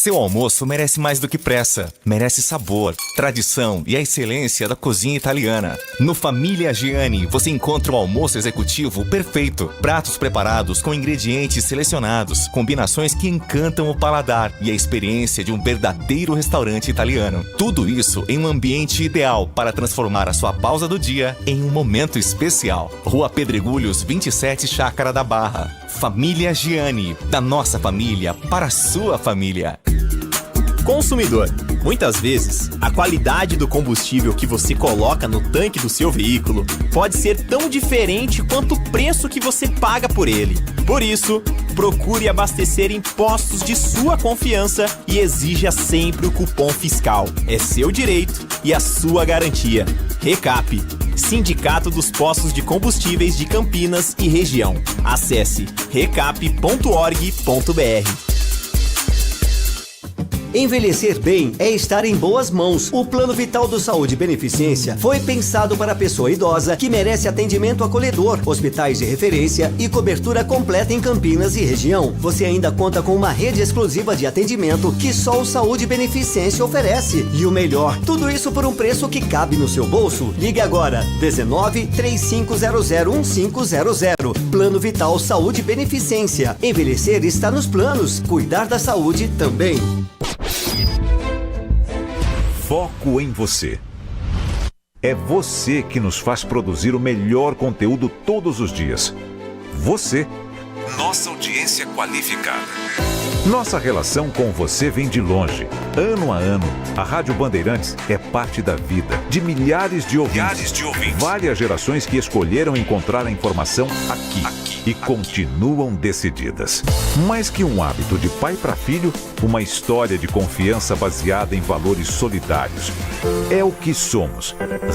Seu almoço merece mais do que pressa. Merece sabor, tradição e a excelência da cozinha italiana. No Família Gianni, você encontra o almoço executivo perfeito. Pratos preparados com ingredientes selecionados, combinações que encantam o paladar e a experiência de um verdadeiro restaurante italiano. Tudo isso em um ambiente ideal para transformar a sua pausa do dia em um momento especial. Rua Pedregulhos, 27, Chácara da Barra. Família Gianni, da nossa família para a sua família. Consumidor, muitas vezes, a qualidade do combustível que você coloca no tanque do seu veículo pode ser tão diferente quanto o preço que você paga por ele. Por isso, procure abastecer em postos de sua confiança e exija sempre o cupom fiscal. É seu direito e a sua garantia. Recap, Sindicato dos Postos de Combustíveis de Campinas e Região. Acesse recap.org.br. Envelhecer bem é estar em boas mãos. O Plano Vital do Saúde Beneficência foi pensado para a pessoa idosa que merece atendimento acolhedor, hospitais de referência e cobertura completa em Campinas e região. Você ainda conta com uma rede exclusiva de atendimento que só o Saúde Beneficência oferece. E o melhor, tudo isso por um preço que cabe no seu bolso. Ligue agora, 19-3500-1500. Plano Vital Saúde Beneficência. Envelhecer está nos planos, cuidar da saúde também. Foco em você. É você que nos faz produzir o melhor conteúdo todos os dias. Você, nossa audiência qualificada. Nossa relação com você vem de longe. Ano a ano, a Rádio Bandeirantes é parte da vida de milhares de ouvintes. Várias gerações que escolheram encontrar a informação aqui e continuam decididas. Mais que um hábito de pai para filho, uma história de confiança baseada em valores solidários. É o que somos.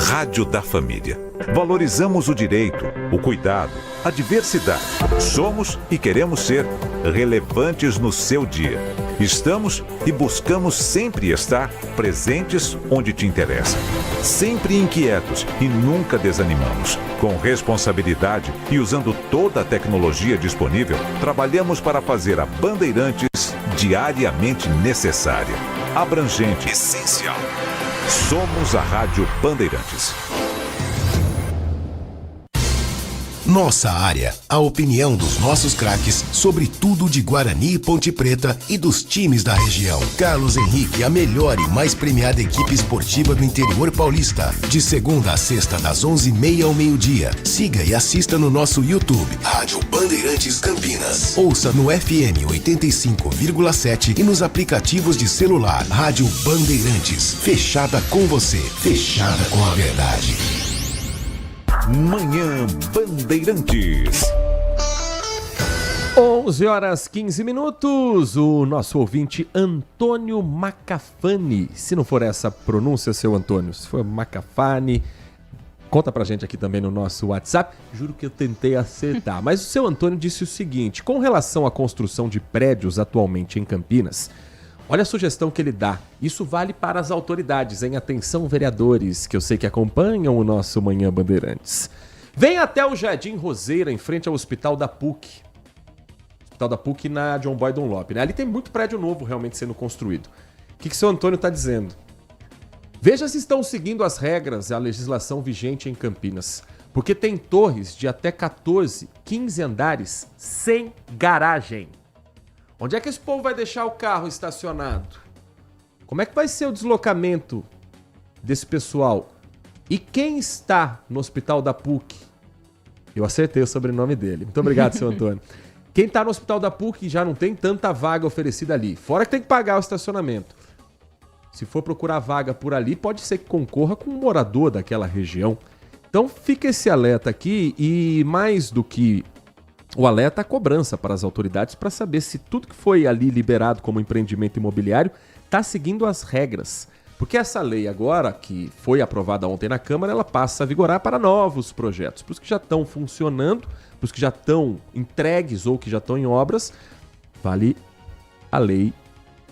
Rádio da Família. Valorizamos o direito, o cuidado, a diversidade. Somos e queremos ser relevantes no seu dia. Estamos e buscamos sempre estar presentes onde te interessa. Sempre inquietos e nunca desanimamos. Com responsabilidade e usando toda a tecnologia disponível, trabalhamos para fazer a Bandeirantes diariamente necessária, abrangente, essencial. Somos a Rádio Bandeirantes. Nossa área, a opinião dos nossos craques sobre tudo de Guarani e Ponte Preta e dos times da região. Carlos Henrique, a melhor e mais premiada equipe esportiva do interior paulista. De segunda a sexta, das 11h30 ao meio-dia. Siga e assista no nosso YouTube, Rádio Bandeirantes Campinas. Ouça no FM 85,7 e nos aplicativos de celular. Rádio Bandeirantes, fechada com você, fechada com a verdade. Manhã Bandeirantes. 11h15, o nosso ouvinte Antônio Macafani. Se não for essa pronúncia, seu Antônio, se for Macafani, conta pra gente aqui também no nosso WhatsApp. Juro que eu tentei acertar. Mas o seu Antônio disse o seguinte: com relação à construção de prédios atualmente em Campinas, olha a sugestão que ele dá. Isso vale para as autoridades, hein? Atenção, vereadores, que eu sei que acompanham o nosso Manhã Bandeirantes. Vem até o Jardim Roseira, em frente ao Hospital da PUC. Hospital da PUC na John Boy Dunlop, né? Ali tem muito prédio novo realmente sendo construído. O que o seu Antônio está dizendo? Veja se estão seguindo as regras e a legislação vigente em Campinas. Porque tem torres de até 14, 15 andares sem garagem. Onde é que esse povo vai deixar o carro estacionado? Como é que vai ser o deslocamento desse pessoal? E quem está no Hospital da PUC? Eu acertei o sobrenome dele. Muito obrigado, seu Antônio. Quem está no Hospital da PUC já não tem tanta vaga oferecida ali. Fora que tem que pagar o estacionamento. Se for procurar vaga por ali, pode ser que concorra com um morador daquela região. Então fica esse alerta aqui e mais do que o alerta, a cobrança para as autoridades para saber se tudo que foi ali liberado como empreendimento imobiliário está seguindo as regras. Porque essa lei agora, que foi aprovada ontem na Câmara, ela passa a vigorar para novos projetos. Para os que já estão funcionando, para os que já estão entregues ou que já estão em obras, vale a lei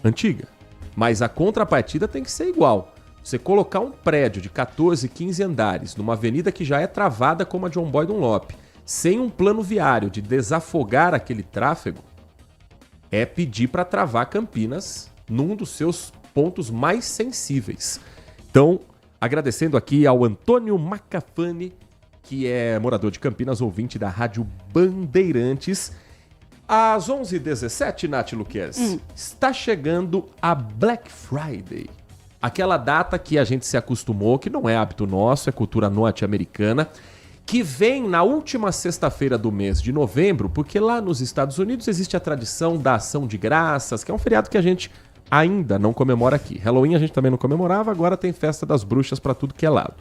antiga. Mas a contrapartida tem que ser igual. Você colocar um prédio de 14, 15 andares numa avenida que já é travada como a John Boy Dunlop, sem um plano viário de desafogar aquele tráfego, é pedir para travar Campinas num dos seus pontos mais sensíveis. Então, agradecendo aqui ao Antônio Macafani, que é morador de Campinas, ouvinte da Rádio Bandeirantes. Às 11h17, Nath Luquez, está chegando a Black Friday. Aquela data que a gente se acostumou, que não é hábito nosso, é cultura norte-americana, que vem na última sexta-feira do mês de novembro, porque lá nos Estados Unidos existe a tradição da Ação de Graças, que é um feriado que a gente ainda não comemora aqui. Halloween a gente também não comemorava, agora tem Festa das Bruxas para tudo que é lado.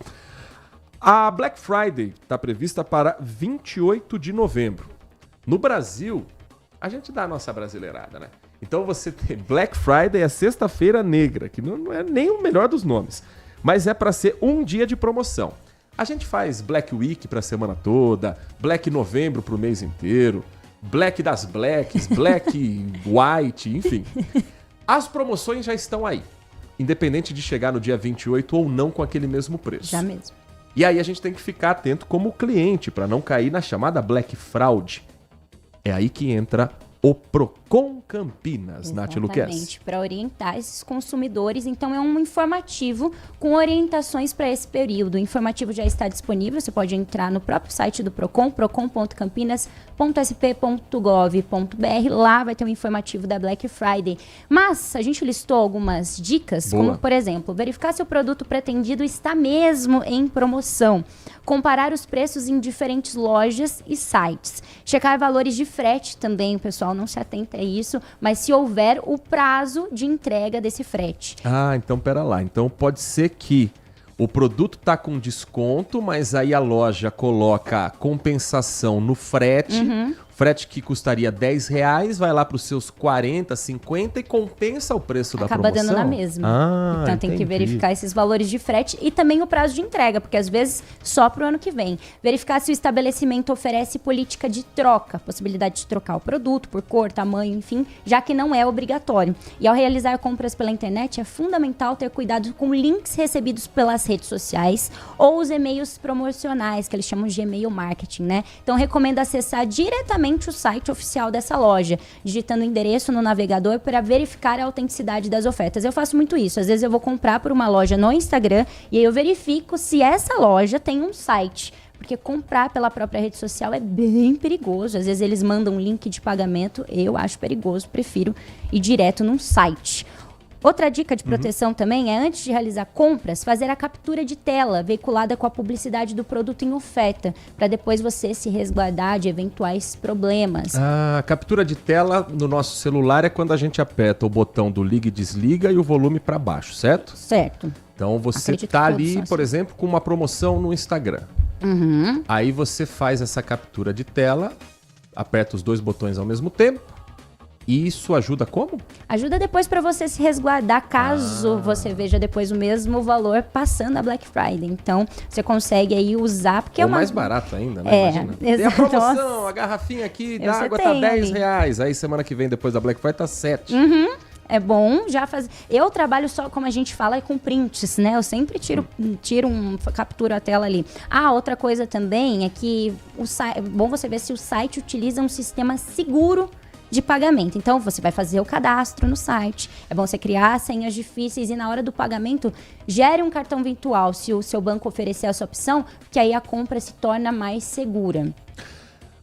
A Black Friday está prevista para 28 de novembro. No Brasil, a gente dá a nossa brasileirada, né? Então você tem Black Friday, é sexta-feira negra, que não é nem o melhor dos nomes, mas é para ser um dia de promoção. A gente faz Black Week para a semana toda, Black Novembro para o mês inteiro, Black das Blacks, Black White, enfim. As promoções já estão aí, independente de chegar no dia 28 ou não com aquele mesmo preço. Já mesmo. E aí a gente tem que ficar atento como cliente para não cair na chamada Black Fraud. É aí que entra o Procon Campinas, Nath Luquez. Exatamente, para orientar esses consumidores. Então é um informativo com orientações para esse período. O informativo já está disponível, você pode entrar no próprio site do Procon, procon.campinas.sp.gov.br. Lá vai ter um informativo da Black Friday. Mas a gente listou algumas dicas, como por exemplo, verificar se o produto pretendido está mesmo em promoção, comparar os preços em diferentes lojas e sites, checar valores de frete também, o pessoal não se atenta a isso, mas se houver o prazo de entrega desse frete. Ah, então pera lá. Então pode ser que o produto tá com desconto, mas aí a loja coloca compensação no frete. Frete que custaria R$10, vai lá para os seus 40, 50 e compensa o preço da promoção. Acaba dando na mesma. Então tem que verificar esses valores de frete e também o prazo de entrega, porque às vezes só para o ano que vem. Verificar se o estabelecimento oferece política de troca, possibilidade de trocar o produto por cor, tamanho, enfim, já que não é obrigatório. E ao realizar compras pela internet, é fundamental ter cuidado com links recebidos pelas redes sociais ou os e-mails promocionais, que eles chamam de e-mail marketing, né? Então recomendo acessar diretamente o site oficial dessa loja, digitando o endereço no navegador para verificar a autenticidade das ofertas. Eu faço muito isso. Às vezes eu vou comprar por uma loja no Instagram e aí eu verifico se essa loja tem um site. Porque comprar pela própria rede social é bem perigoso. Às vezes eles mandam um link de pagamento, eu acho perigoso, prefiro ir direto num site. Outra dica de proteção também é, antes de realizar compras, fazer a captura de tela veiculada com a publicidade do produto em oferta, para depois você se resguardar de eventuais problemas. A captura de tela no nosso celular é quando a gente aperta o botão do liga e desliga e o volume para baixo, certo? Certo. Então você tá ali, por exemplo, com uma promoção no Instagram. Aí você faz essa captura de tela, aperta os 2 botões ao mesmo tempo. E isso ajuda como? Ajuda depois para você se resguardar caso você veja depois o mesmo valor passando a Black Friday. Então, você consegue aí usar, porque é uma... mais barato ainda, né? Imagina. Tem a promoção, a garrafinha aqui da água tá R$10. Aí semana que vem, depois da Black Friday, tá 7. É bom já fazer. Eu trabalho só, como a gente fala, com prints, né? Eu sempre capturo a tela ali. Outra coisa também é que é bom você ver se o site utiliza um sistema seguro de pagamento. Então, você vai fazer o cadastro no site. É bom você criar senhas difíceis e na hora do pagamento, gere um cartão virtual se o seu banco oferecer essa opção, que aí a compra se torna mais segura.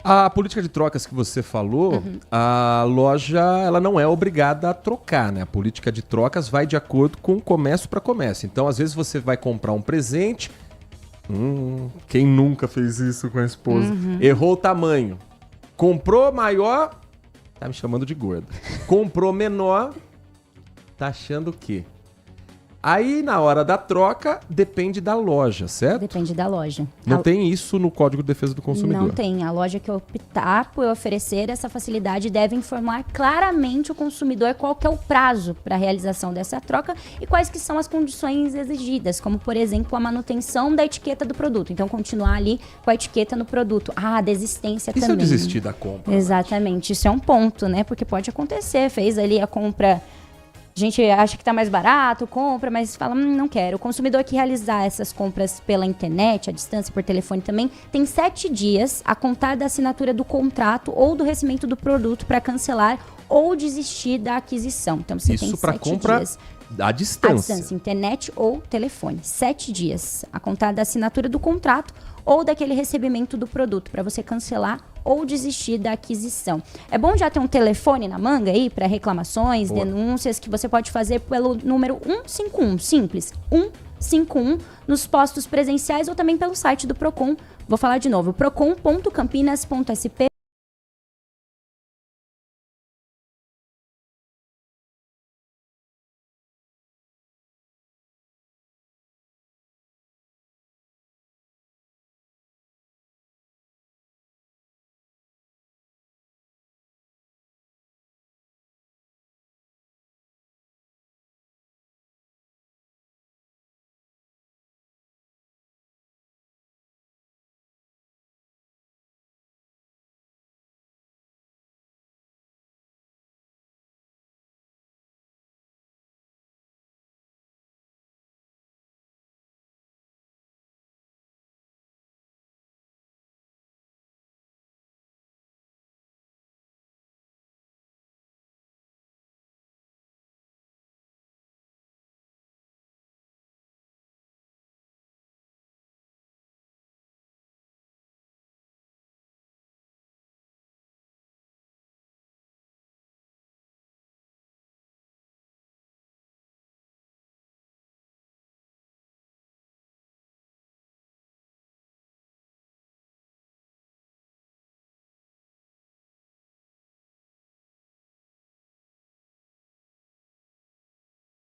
A política de trocas que você falou, a loja ela não é obrigada a trocar, né? A política de trocas vai de acordo com comércio para comércio. Então, às vezes, você vai comprar um presente. Quem nunca fez isso com a esposa? Errou o tamanho. Comprou maior... Tá me chamando de gordo. Comprou menor, tá achando o quê? Aí, na hora da troca, depende da loja, certo? Depende da loja. Não tem isso no Código de Defesa do Consumidor? Não tem. A loja que optar por oferecer essa facilidade deve informar claramente o consumidor qual que é o prazo para a realização dessa troca e quais que são as condições exigidas, como, por exemplo, a manutenção da etiqueta do produto. Então, continuar ali com a etiqueta no produto. A desistência também. E se eu desistir da compra? Exatamente. Isso é um ponto, né? Porque pode acontecer. Fez ali a compra... A gente acha que está mais barato, compra, mas fala, não quero. O consumidor que realizar essas compras pela internet, à distância, por telefone também, tem 7 dias a contar da assinatura do contrato ou do recebimento do produto para cancelar ou desistir da aquisição. Então, você tem 7 dias. Isso para compra à distância. À distância, internet ou telefone. 7 dias a contar da assinatura do contrato ou daquele recebimento do produto para você cancelar ou desistir da aquisição. É bom já ter um telefone na manga aí para reclamações, denúncias, que você pode fazer pelo número 151, simples, 151, nos postos presenciais ou também pelo site do Procon. Vou falar de novo, procon.campinas.sp